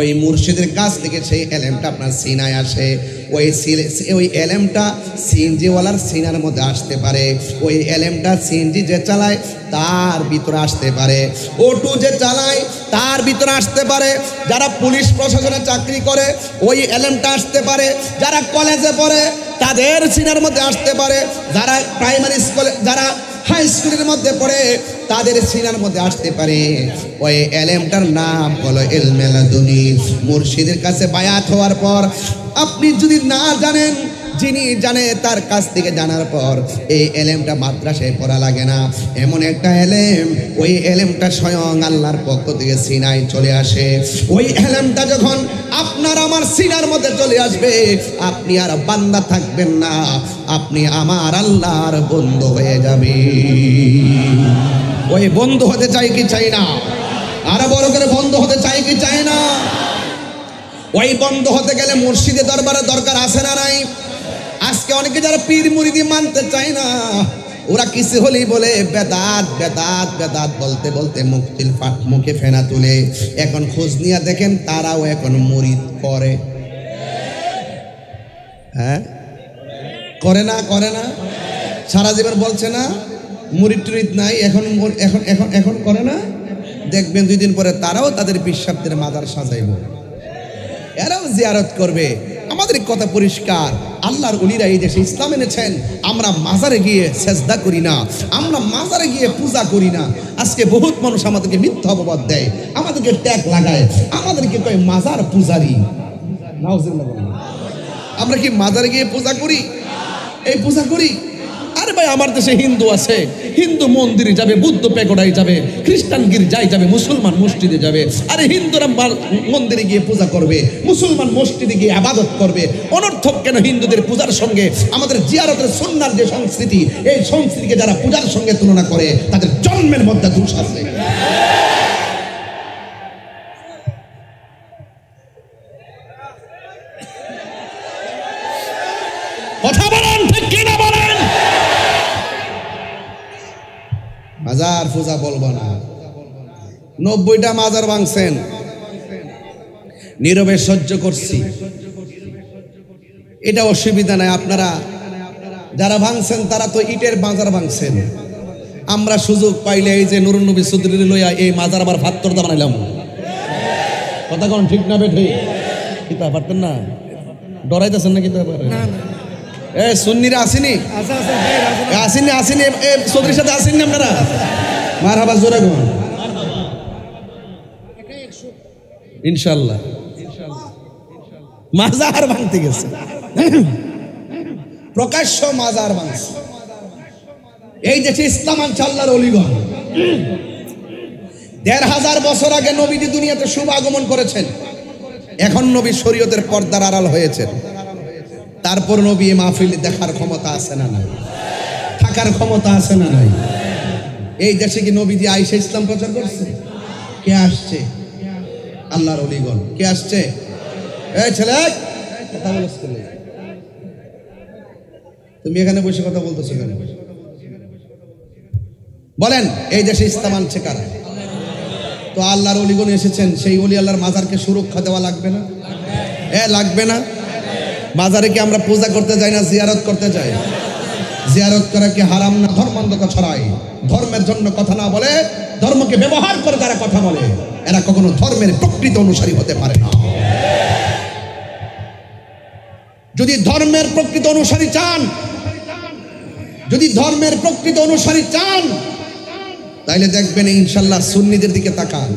ওই মুর্শিদের কাছ থেকে সেই এলেমটা আপনার সিনায় আসে। ওই এলেমটা সিএনজিওয়ালার সিনার মধ্যে আসতে পারে, ওই এলেমটা সিএনজি যে চালায় তার ভিতরে আসতে পারে, অটো যে চালায় তার ভিতরে আসতে পারে, যারা পুলিশ প্রশাসনে চাকরি করে ওই এলেমটা আসতে পারে, যারা কলেজে পড়ে তাদের সিনার মধ্যে আসতে পারে, যারা প্রাইমারি স্কুলে, যারা হাই স্কুলের মধ্যে পড়ে তাদের সিনার মধ্যে আসতে পারে ওই এলেমটার নাম হলো ইলমে লাদুনী। মুর্শিদের কাছে বায়াত হওয়ার পর আপনি যদি না জানেন, যিনি জানে তার কাছ থেকে জানার পর এই এলেমটা মাদ্রাসায় পড়া লাগে না। এমন একটা এলেম, ওই এলেমটা স্বয়ং আল্লাহর পক্ষ থেকে সিনায় চলে আসে। ওই এলেমটা যখন আপনার আমার সিনার মধ্যে চলে আসবে, আপনি আর বান্দা থাকবেন না, আপনি আমার আল্লাহর বন্ধু হয়ে যাবে। ওই বন্ধু হতে চাই কি চাই না? আরো বড় করে বন্ধু হতে চাই কি চাই না? ওই বন্ধু হতে গেলে মুর্শিদের দরবারে দরকার আছে না নাই? আজকে অনেকে যারা পীর মুরিদি মানতে চায় না, ওরা কিছু হলেই বলে বেদাত বেদাত বেদাত বলতে বলতে মুখে ফেনা তুলে। এখন খোঁজ নিয়ে দেখেন তারাও এখন মুরিদ করে। হ্যাঁ, করে না? করে না? সারা জীবন বলছে না মুরিদ টুরিদ নাই, এখন এখন এখন এখন করে না? দেখবেন 2 দিন পরে তারাও তাদের বিশ্বাসের মাজার সাজাইব, এরাও জিয়ারত করবে। আমাদের কথা পরিষ্কার, আল্লাহর ওলিরা এই দেশে ইসলাম এনেছেন। আমরা মাজারে গিয়ে সেজদা করি না, আমরা মাজারে গিয়ে পূজা করি না। আজকে বহুত মানুষ আমাদেরকে মিথ্যা অপবাদ দেয়, আমাদেরকে ট্যাগ লাগায়, আমাদেরকে কয় মাজার পূজারি। নাউজুবিল্লাহ। আমরা কি মাজারে গিয়ে পূজা করি? এই পূজা করি? আরে ভাই, আমার দেশে হিন্দু আছে, হিন্দু মন্দিরে যাবে, বুদ্ধ পেগোডায় যাবে, খ্রিস্টান গির্জায় যাবে, মুসলমান মসজিদে যাবে। আরে হিন্দুরা মন্দিরে গিয়ে পূজা করবে, মুসলমান মসজিদে গিয়ে ইবাদত করবে। অনর্থক কেন হিন্দুদের পূজার সঙ্গে আমাদের জিয়ারতের সুন্নাহর যে সংস্কৃতি, এই সংস্কৃতিকে যারা পূজার সঙ্গে তুলনা করে তাদের জন্মের মধ্যে দোষ আছে। কথা বলেন, ঠিক কিনা বলেন? মাজার পূজা বলবো না। 90টা মাজার ভাঙছেন, নীরবে সহ্য করছি, এটা অসুবিধা নাই। আপনারা যারা ভাঙছেন তারা তো ইটের মাজার ভাঙছেন। আমরা সুযোগ পাইলে এই যে নুরুন নবী চৌধুরী লইয়া এই মাজার আবার ভাত্তর দা বানাইলাম। কথা কোন ঠিক না বেঠে? কিতা পারতেন না? ডরাইতেছেন না? কিতা পারে না? এ সুন্নিরা আসেনি? আসেনি? আসেনি? চৌধুরীর সাথে আসেননি আপনারা? মারহাবা, জোরে কোন ইনশাআল্লাহ। মাজার ভাঙতে গেছে, প্রকাশ্য মাজার ভাঙছে। এই দেশে ইসলাম আনছে আল্লাহর ওলিগণ। ১৫০০ বছর আগে নবীজি দুনিয়াতে শুভ আগমন করেছেন। এখন নবী শরীয়তের পর্দার আড়াল হয়েছেন। তারপর নবী মাহফিল দেখার ক্ষমতা আছে না নাই? থাকার ক্ষমতা আছে না নাই? এই দেশে কি নবীজি আইসা ইসলাম প্রচার করছে? কে আসছে? আল্লাহর ওলিগণ। কে আসছে? এই ছেলে, কথা বলছ কেন? তুমি এখানে বসে কথা বলতেছো কেন? বলেন, এই দেশে ইসলাম আনছে কারা? তো আল্লাহর ওলিগণ এসেছেন, সেই ওলি আল্লাহর মাজারকে সুরক্ষা দেওয়া লাগবে না? লাগবে না? মাজারে কি আমরা পূজা করতে যাই না জিয়ারত করতে যাই? জিয়ারত করা কি হারাম না? ধর্মান্ধতা ছড়ায়, ধর্মের জন্য কথা না বলে ধর্মকে ব্যবহার করে যারা কথা বলে, এরা কখনো ধর্মের প্রকৃত অনুসারী হতে পারে না। যদি ধর্মের প্রকৃত অনুসারী চান, যদি ধর্মের প্রকৃত অনুসারী চান, তাইলে দেখবেন ইনশাল্লাহ সুন্নিদের দিকে তাকান।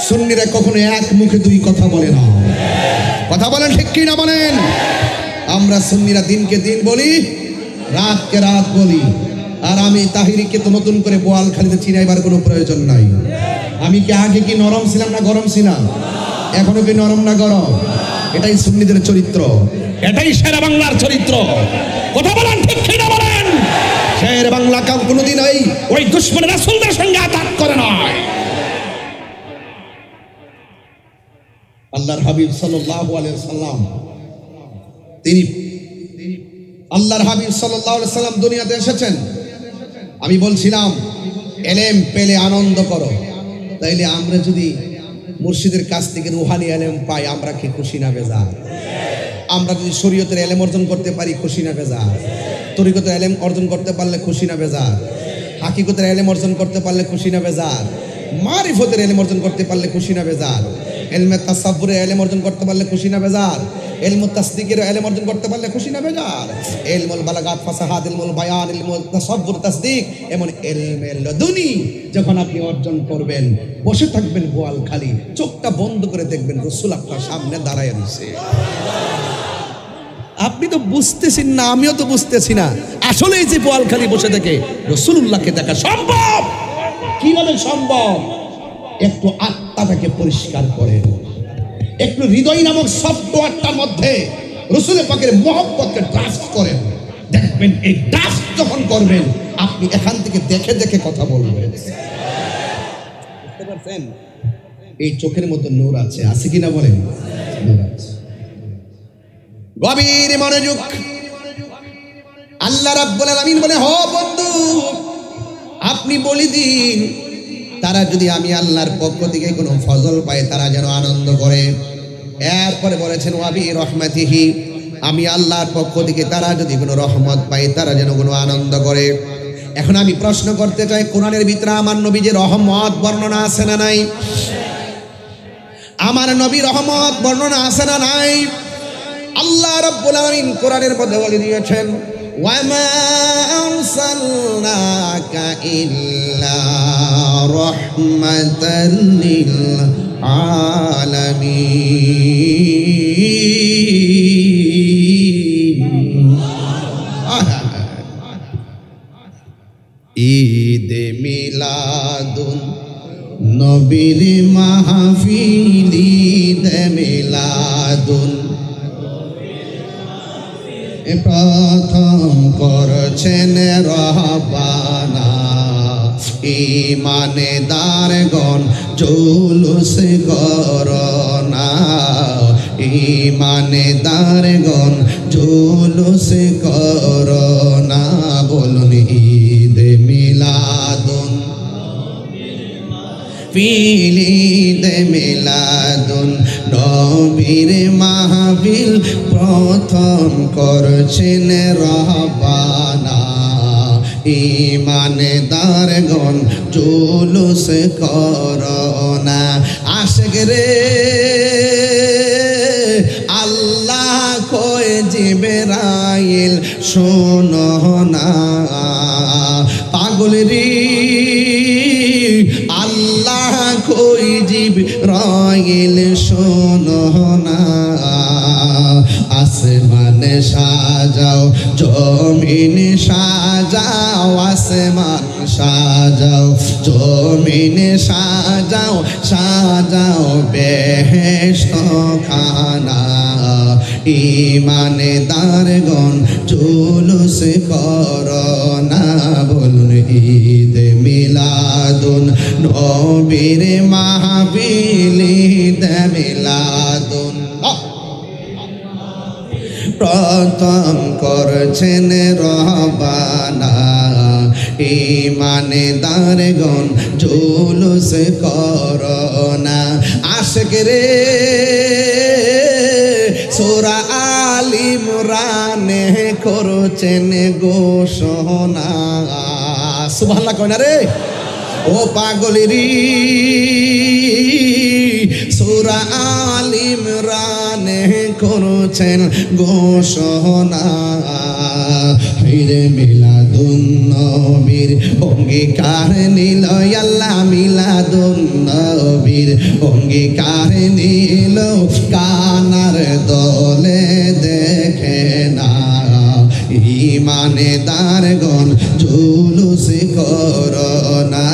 সুন্নিরা কখনো এক মুখে 2 কথা বলে না। কথা বলেন, ঠিক কি না বলেন? আমরা সুন্নিরা দিনকে দিন বলি, রাতকে রাত বলি। আর আমি তাহিরিকে তো নতুন করে বোয়ালখালীতে চিনাইবার কোনো প্রয়োজন নাই। আমি কি আগে কি নরম ছিলাম না গরম ছিলাম? এখনো কি নরম না গরম? এটাই সুন্নিদের চরিত্র, এটাই শের বাংলার চরিত্র। কথা বলেন, ঠিক কি না বলেন? শের বাংলা কাম কোনোদিন ওই দুশমন রাসূলদের সঙ্গে আঘাত করে নয়। আল্লাহর হাবিব সাল্লাল্লাহু আলাইহি ওয়াসাল্লাম, তিনি আল্লাহর হাবিব সাল্লাল্লাহু আলাইহি ওয়াসাল্লাম দুনিয়াতে এসেছেন। আমি বলছিলাম এলেম পেলে আনন্দ করো, তাইলে আমরা যদি মুর্শিদের কাছ থেকে রুহানি এলেম পাই, আমরা কি খুশি না বেজার? আমরা যদি শরীয়তের এলেম অর্জন করতে পারি, খুশি না বেজার? তরিকতের এলেম অর্জন করতে পারলে খুশি না বেজার? হাকিকতের এলেম অর্জন করতে পারলে খুশি না বেজার? মারিফতের এলেম অর্জন করতে পারলে খুশি না বেজার? ইলমে তাসাব্বুরে ইলম অর্জন করতে পারলে খুশি না বেজার? ইলমুত তাসদিকের ইলম অর্জন করতে পারলে খুশি না বেজার? ইলমুল বালাগাত ফাসাহাত ইলমুল বায়ান ইলমুল তাসাব্বুর তাসদিক এমন ইলমে লদুনি যখন আপনি অর্জন করবেন, বসে থাকবেন গোয়াল খালি, চোখটা বন্ধ করে দেখবেন রাসূল আপনার সামনে দাঁড়ায় রয়েছে। আপনি তো বুঝতেছেন না, আমিও তো বুঝতেছি না আসলে এই যে বোয়ালখালী বসে থেকে রাসূলুল্লাহকে দেখা সম্ভব। কিভাবে সম্ভব? একটু আত্মাটাকে পরিষ্কার করেন, একটু হৃদয় নামক সফটওয়্যারটার মধ্যে রাসূল পাকের মহব্বতকে ড্রাফট করেন। দেখবেন এই ড্রাফট যখন করবেন আপনি এখান থেকে দেখে দেখে কথা বলবেন। বুঝতে পারছেন? এই চোখের মধ্যে নূর আছে, আছে কিনা বলেন? নূর আছে। গভীর মনোযোগ। আল্লাহ রাব্বুল আলামিন বলে, হ বন্ধু আপনি বলি দিন তারা যদি আমি আল্লাহর পক্ষ থেকে কোনো ফজল পায় তারা যেন আনন্দ করে। এরপরে বলেছেন ওয়াবি রহমাতিহি, আমি আল্লাহর পক্ষ থেকে তারা যদি কোনো রহমত পায় তারা যেন কোনো আনন্দ করে। এখন আমি প্রশ্ন করতে চাই, কোরআনের ভিতরে আমার নবী যে রহমত বর্ণনা আছে না নাই? আমার নবী রহমত বর্ণনা আছে না নাই? আল্লাহ রাব্বুল আলামিন কোরআনের মধ্যে বলে দিয়েছেন, ওয়ামা আরসালনাকা ইল্লা রাহমাতাল লিল আলামিন। ঈদ মিলাদুন নবীর মাহফিল, ঈদ মিলাদুন প্রথম করছেন রহবানা, ঈমানদারগণ জুলুস করোনা, ঈমানদারগণ জুলুস করোনা। বলুন ঈদ মিলাদুন ঈদ মিলাদুন নবীর মাহফিল প্রথম করছেন রহবানা, ঈমানদারগণ জুলুস করোনা। আশিক রে আল্লাহ কয় জিবরাইল শোনো না, পাগল রে আল্লাহ কই জিবরাইল শোনো না। আসমান সাজাও জমিন সাজাও, আসমান সাজাও জমিন সাজাও, সাজাও বেহেশত খানা, ঈমানদারগণ জুলুস করোনা। বলুন ঈদ মিলাদুন নবীর মাহফিল, ঈদ মিলাদুন প্রথম করছেন রহবানা, ঈমানদারগণ জুলুস করোনা। আশিক রে সূরা আল ইমরানে করছেন ঘোষণা। সুবহানাল্লাহ কয় না রে? ও পাগলেরি সূরা আল ইমরানে করছেন ঘোষণা। ঈদে মিলাদুন নবীর অঙ্গীকার নিল আল্লাহ, মিলাদুন নবীর অঙ্গীকার নিল, কানার দলে দেখে না, ঈমানদারগণ জুলুস করোনা,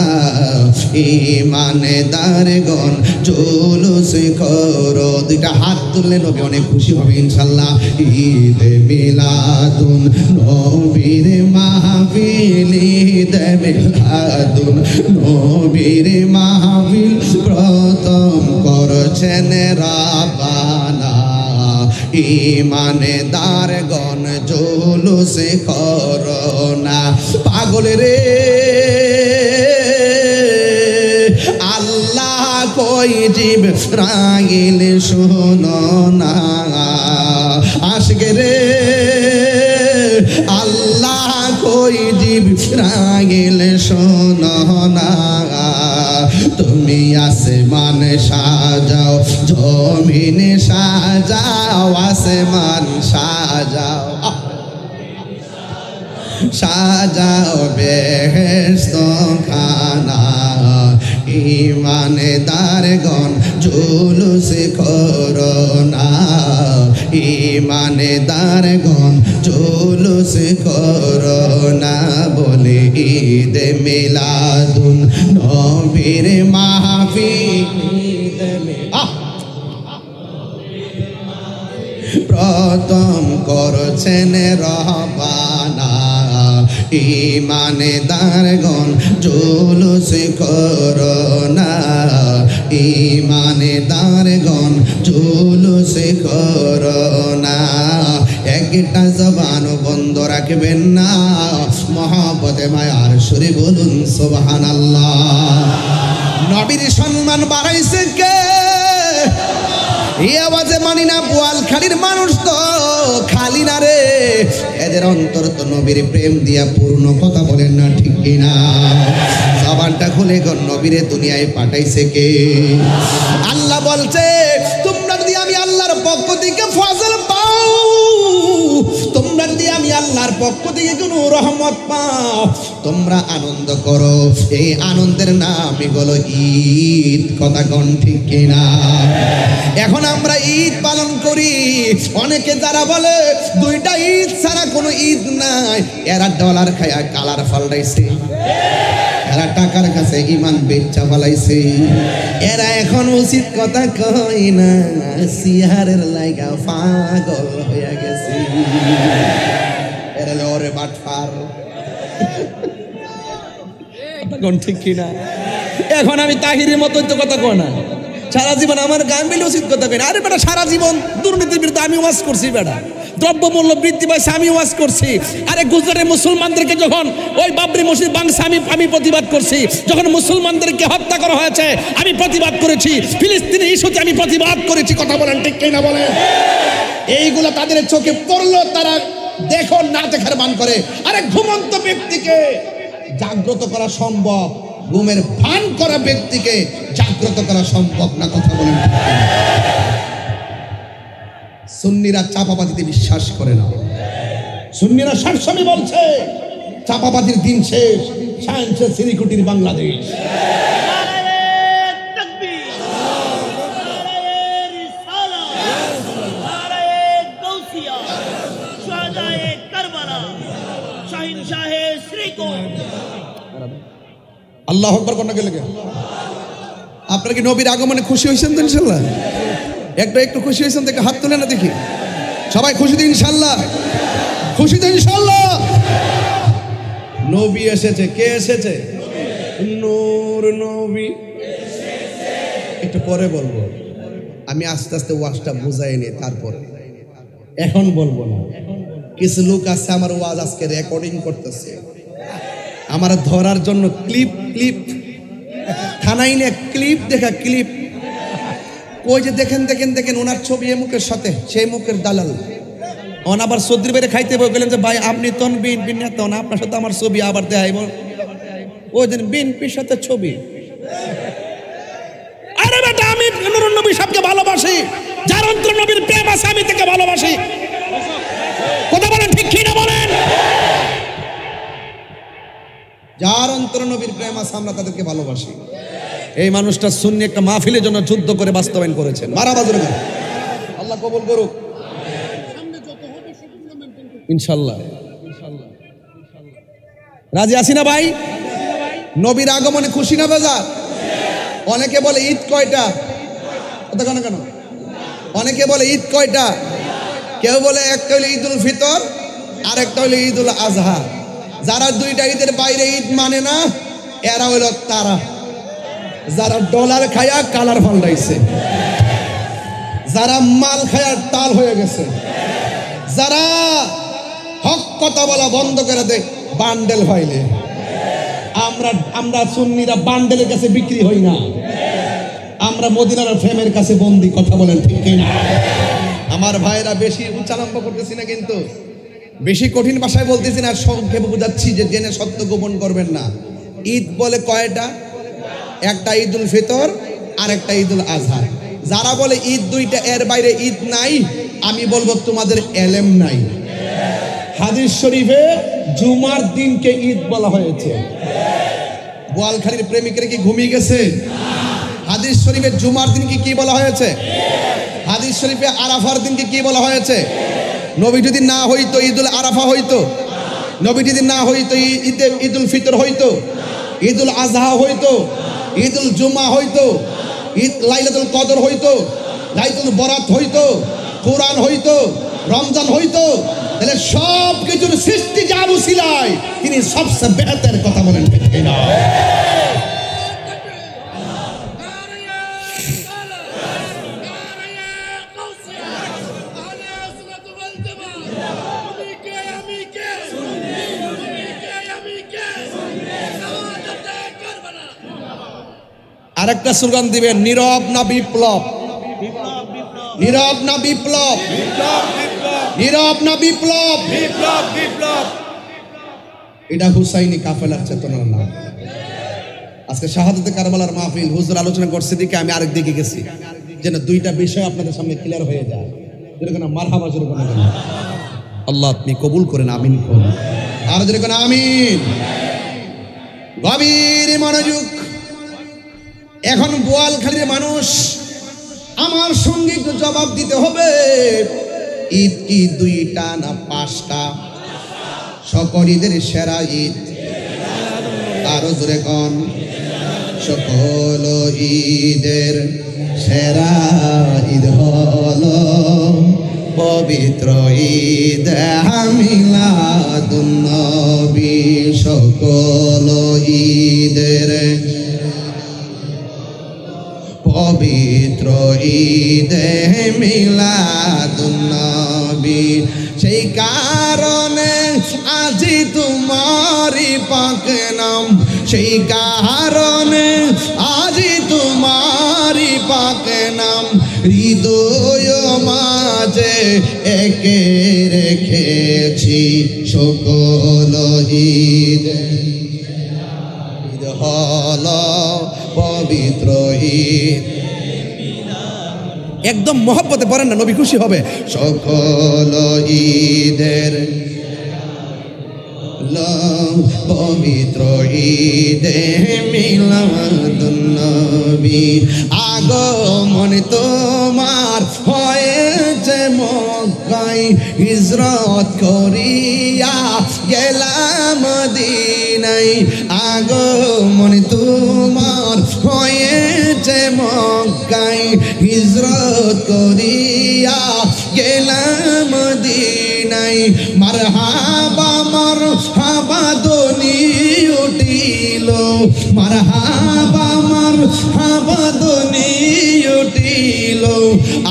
ঈমানদারগণ জুলুস করো। দুইটা হাত তুললে নবী অনেক খুশি হবে ইনশাআল্লাহ। ঈদ মিলাদুন নবীর মাহফিল, ঈদ মিলাদুন নবীর মাহফিল প্রথম করছেন রাব্বানা, ঈমানদারগণ জুলুস করোনা। পাগল রে আল্লাহ কই জিবরাইল শোনো না। আশিক রে আল্লাহ কই জিবরাইল শোনো না। তুমি আসমান সাজাও জমিন সাজাও আসমান সাজাও সাজাও বেহেশত খানা ইমানদারগণ জুলুস করোনা ইমানদারগণ জুলুস করোনা বলে ঈদ মিলাদুন নবীর মাহফিল প্রথম করছেন রহবানা ইমানদারগণ জুলুস করোনা ইমানদারগণ জুলুস করোনা একটা জবান বন্ধ রাখবেন না মহব্বতে মায়ার সুরে বলুন সুবহানাল্লাহ নবীর সম্মান বাড়াইছে কে এই আওয়াজে মানি না বোয়ালখালীর মানুষ তো খালি না রে এদের অন্তর তো নবীর প্রেম দিয়া পূর্ণ কথা বলেন না ঠিক কিনা জবানটা খুলে গো নবীরে দুনিয়ায় পাঠাইছে কে আল্লাহ বলছে তোমরা যদি আমি আল্লাহর পক্ষ থেকে ফজল পাও তোমরা যদি আমি আল্লাহর পক্ষ থেকে কোনো রহমত পাও তোমরা আনন্দ করো এই আনন্দের নামই হলো ঈদ কথা কোন ঠিক কিনা এখন আমরা ঈদ পালন করি অনেকে যারা বলে দুইটা ঈদ ছাড়া কোনো ঈদ নাই এরা ডলার খায়া কালার ফালাইছে এরা টাকার কাছে ইমান বেচা ফালাইছে এরা এখন উচিত কথা কই না সিহারের লাইগা পাগল হয়ে গেছে এরা লরে বাটফার কোন ঠিক কিনা এখন আমি তাহিরের মতো তো কথা কই না সারা জীবন আমার গান বেলে উচিত কথা কই আরে বেটা সারা জীবন দুর্নীতির বিরুদ্ধে আমি ওয়াজ করছি বেটা দ্রব্যমূল্য বৃদ্ধি পাইছে আমি ওয়াজ করছি আরে গুজরাটের মুসলমানদেরকে যখন ওই বাবরি মসজিদ ভাঙছে আমি প্রতিবাদ করছি যখন মুসলমানদেরকে হত্যা করা হয়েছে আমি প্রতিবাদ করেছি ফিলিস্তিনি ইস্যুতে আমি প্রতিবাদ করেছি কথা বলেন ঠিক কিনা বলেন এইগুলো তাদের চোখে পড়লো তারা দেখো না দেখার মান করে আরে ঘুমন্ত ব্যক্তিকে জাগ্রত করা সম্ভব ঘুমের ভান করা ব্যক্তিকে জাগ্রত করা সম্ভব না কথা বলেন সুন্নিরা চাপাবাদিতে বিশ্বাস করে না সুন্নিরা সবসময় বলছে চাপাবাদির দিন শেষ সায়েন্সের সিরিকুটির বাংলাদেশ আল্লাহ আকবার কোন গেলে আপনারা কি নবীর আগমনে খুশি হয়েছেন তো ইনশাল্লাহ একটু খুশি হয়েছেন দেখে হাত তুলে না দেখি সবাই খুশি তো ইনশাল্লাহ খুশি তো ইনশাল্লাহ নবী এসেছে কে এসেছে নূর নবী একটু পরে বলবো আমি আস্তে আস্তে ওয়াজটা বুঝাই নি তারপরে এখন বলবো না কিছু লোক আছে আমার ওয়াজ আজকে রেকর্ডিং করতেছে আমার ধরার জন্য ক্লিপ থানায় নিয়ে ক্লিপ দেখা ক্লিপ ওই যে দেখেন ওনার ছবি এ মুখের সাথে সেই মুখের দালাল ওন আবার সদ্রি বেড়ে খাইতে গেলেন যে ভাই আপনি তন বিন না তন আপনার সাথে আমার ছবি আবার দেখাইব ওই দিন বিনপির সাথে ছবি আরে বেটা আমি নূরুন নবী সাহেবকে ভালোবাসি যার অন্তর নবীর প্রেম আছে আমি তাকে ভালোবাসি কথা বলেন ঠিক কি না বলেন যার অন্তর নবীর প্রেম আছে আমরা তাদেরকে ভালোবাসি এই মানুষটা সুন্নি একটা মাহফিলের জন্য যুদ্ধ করে বাস্তবায়ন করেছেন মারাবাজুর আল্লাহ কবুল করুক ইনশাআল্লাহ রাজি আছি না ভাই নবীর আগমনে খুশি না বাজার অনেকে বলে ঈদ কয়টা কথা কেন অনেকে বলে ঈদ কয়টা কেউ বলে একটা হলো ঈদুল ফিতর আর একটা হলো ঈদুল আজহা যারা দুইটা ঈদের বাইরে ঈদ মানে না এরা হলো তারা যারা ডলার খায়া কালার ফান্ডাইছে যারা মাল খায়া টাল হয়ে গেছে যারা হক কথা বলা বন্ধ করে দেয় বান্ডেল হইলে আমরা সুন্নিরা বান্ডেলের কাছে বিক্রি হই না আমরা মদিনার ফ্রেমের কাছে বন্দি কথা বলেন ঠিক কিনা আমার ভাইরা বেশি উচ্চারণ করতেছি না কিন্তু বেশি কঠিন ভাষায় বলতেছি না সংক্ষেপে বোঝাচ্ছি যে জেনে সত্য গোপন করবেন না ঈদ বলে কয়টা একটা ঈদুল ফিতর আর একটা ঈদুল আজহা। যারা বলে ঈদ দুইটা, এর বাইরে ঈদ নাই, আমি বলবো তোমাদের এলেম নাই। হাদিস শরীফে জুমার দিনকে ঈদ বলা হয়েছে। বোয়ালখালীর প্রেমিকেরা কি ঘুমিয়ে গেছে? হাদিস শরীফে জুমার দিনকে কি বলা হয়েছে? হাদিস শরীফে আরাফার দিনকে কি বলা হয়েছে? নবী যদি না হইতো ঈদুল আরাফা হইতো, নবী যদি না হইতো ঈদুল ফিতর হইতো, ঈদুল আজহা হইতো, ঈদুল জুমা হইতো, ঈদ লাইলাতুল কদর হইতো, লাইলাতুল বরাত হইতো, কোরআন হইতো, রমজান হইতো, তাহলে সব কিছুর সৃষ্টি যার উসিলায় তিনি সবচেয়ে বেহতর। কথা বলেন ঠিক না? আরেকটা স্লোগান দিবেন, নীরব না বিপ্লব, নীরব না বিপ্লব, নীরব না বিপ্লব, এটা হুসাইনি কাফেলার চেতনার নাম। আজকে শাহাদাতে কারবালার মাহফিল, হুজুর আলোচনা করছে দিকে আমি আরেক দিকে গেছি, যেন দুইটা বিষয় আপনাদের সামনে ক্লিয়ার হয়ে যায়। যেরকম মারহাবা, যেরকম আল্লাহ আপনি কবুল করেন, আমিন করুন। আর যেরকম আমিন। গভীর মনোযোগ। এখন বোয়ালখালীর মানুষ, আমার সঙ্গে একটু জবাব দিতে হবে, ঈদ কি দুইটা না পাঁচটা? সকল ঈদের সেরা ঈদ আরো জোরে কোন? সকল ঈদের সেরা ঈদ হলো পবিত্র ঈদ মিলাদুন নবী। সকল ঈদের পবিত্র ঈদে মিলাদুন নবী। সেই কারণে আজি তোমারি পাক নাম, সেই কারণে আজি তোমারি পাক নাম হৃদয় মাঝে একে রেখেছি। সকল ঈদ হল পবিত্র ঈদ। একদম মহব্বতে পড়েন না, নবী খুশি হবে। সকল ঈদের পবিত্র ঈদে মিলাদুন নবী। আগমন তোমার হয়েছে মক্কায়, হিজরত করিয়া গেলাম মদিনায়। আগমন তোমার হয়েছে মক্কায়, হিজরত করিয়া গেলাম মদিনায়। মারহাবা মারহাবা ধ্বনি উঠিল, মারহাবা মারহাবা ধ্বনি উঠিল।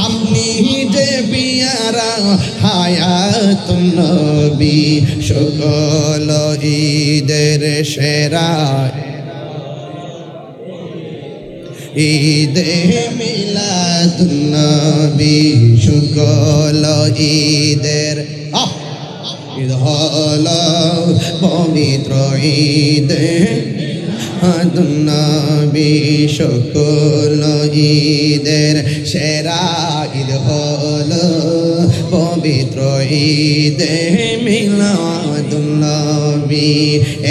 আপনি যে পিয়ারা হায়াতুন নবী। সকল ঈদের সেরা ঈদে মিলাদুন নবী। সকল ঈদের ঈদ হল পবিত্র ঈদে মিলাদুন নবী। সকল ঈদের সেরা ঈদ হল পবিত্র ঈদে মিলাদুন নবী।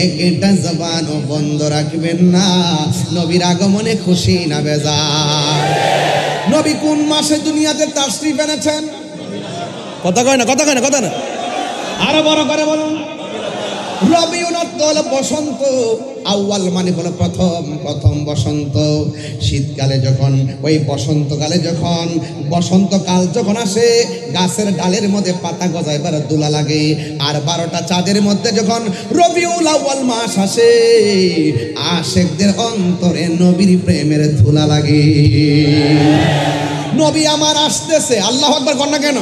একটা জবান বন্ধ রাখবেন না, নবীর আগমনে খুশি না বেজার? নবী কোন মাসে দুনিয়াতে তাশরিফ এনেছেন? কথা কয় না, কথা কয় না, কথা না, আরো বড় করে বলুন। রবিউল আউয়াল, বসন্ত। আউয়াল মানে হলো প্রথম, প্রথম বসন্ত। শীতকালে যখন, ওই বসন্তকালে যখন, বসন্তকাল যখন আসে, গাছের ডালের মধ্যে পাতা গজায় এবার দোলা লাগে। আর 12টা চাঁদের মধ্যে যখন রবিউল আউয়াল মাস আসে, আশেকদের অন্তরে নবীর প্রেমের ধুলা লাগে। নবী আমার আসতেছে, আল্লাহু আকবার কর না কেন?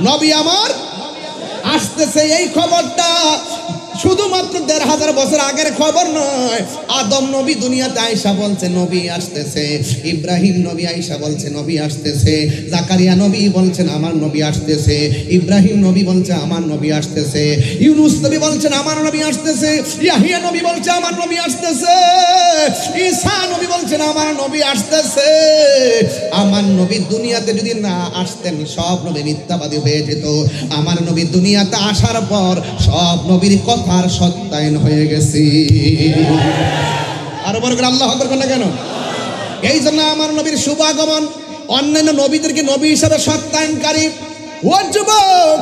নবী আমার আসতেছে, এই খবরটা শুধুমাত্র 1500 বছর আগের খবর নয়। আদম নবী দুনিয়াতে আয়েশা বলছে নবী আসতেছে, ইব্রাহিম নবী আয়েশা বলছে নবী আসতেছে, জাকারিয়া নবী বলছেন আমার নবী আসতেছে, ইব্রাহিম নবী বলছে আমার নবী আসতেছে, ইউনুস নবী বলছেন আমার নবী আসতেছে, ইয়াহিয়া নবী বলছে আমার নবী আসতেছে, ঈসা নবী বলছেন আমার নবী আসতেছে। আমার নবী দুনিয়াতে যদি না আসতেন সব নবী মিথ্যাবাদী হয়ে যেত। আমার নবী দুনিয়াতে আসার পর সব নবীর কথার সত্যায়ন হয়ে গেছে। আরো বড় করে আল্লাহু আকবার না কেন? এই জন্য আমার নবীর শুভ আগমন অন্যান্য নবীদেরকে নবী হিসাবে সত্যায়নকারী। ও যুবক,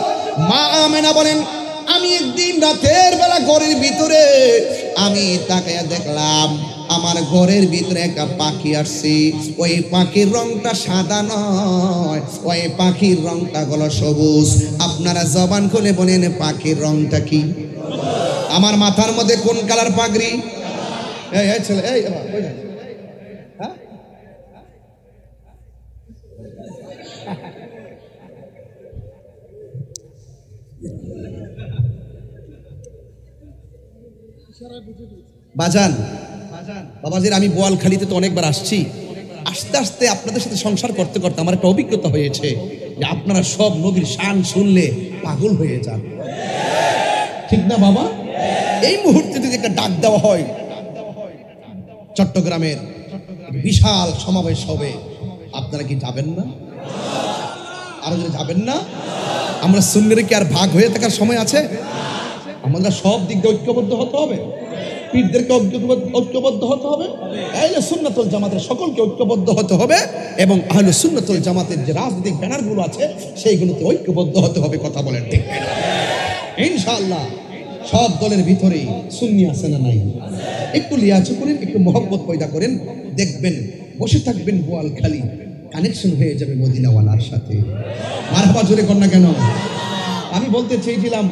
মা আমেনা বলেন আমি একদিন রাতের বেলা ঘরের ভিতরে আমি তাকায়া দেখলাম আমার ঘরের ভিতরে একটা পাখি আসছে। ওই পাখির রংটা সাদা নয়, ওই পাখির রংটা হলো সবুজ। আপনারা জবান খুলে বলেন পাখির রংটা কি? আমার মাথার মধ্যে কোন কালার পাগড়ি? এই ছেলে, এই হ্যাঁ, বাজান বাবাজির, আমি বোয়ালখালীতে তো অনেকবার আসছি। আস্তে আস্তে আপনাদের সাথে সংসার করতে করতে আমার একটা অভিজ্ঞতা হয়েছে যে আপনারা সব নবীর শান শুনলে পাগল হয়ে যান, ঠিক না বাবা? এই মুহূর্তে যদি একটা ডাক দেওয়া হয় চট্টগ্রামের বিশাল সমাবেশ হবে, আপনারা কি যাবেন না? আরো যদি যাবেন না? আমরা সুন্নিরা কি আর ভাগ হয়ে থাকার সময় আছে? আমাদের সব দিক দিয়ে ঐক্যবদ্ধ হতে হবে, পীরদেরকে ঐক্যবদ্ধ হতে হবে, আহলে সুন্নাতুল জামাতের সকলকে ঐক্যবদ্ধ হতে হবে, এবং আহলে সুন্নাতুল জামাতের যে রাজনৈতিক ব্যানারগুলো আছে সেইগুলোতে ঐক্যবদ্ধ হতে হবে। কথা বলেন ঠিক না? ইনশাআল্লাহ সব দলের ভিতরেই সুন্নি আছে না নাই? একটু লিয়াজু করেন, একটু মহব্বত পয়দা করেন, দেখবেন বসে থাকবেন বোয়ালখালী, কানেকশন হয়ে যাবে মদিনাওয়ালার সাথে। মারহাবা জোরে কর না কেন? আমি বলতে চেয়েছিলাম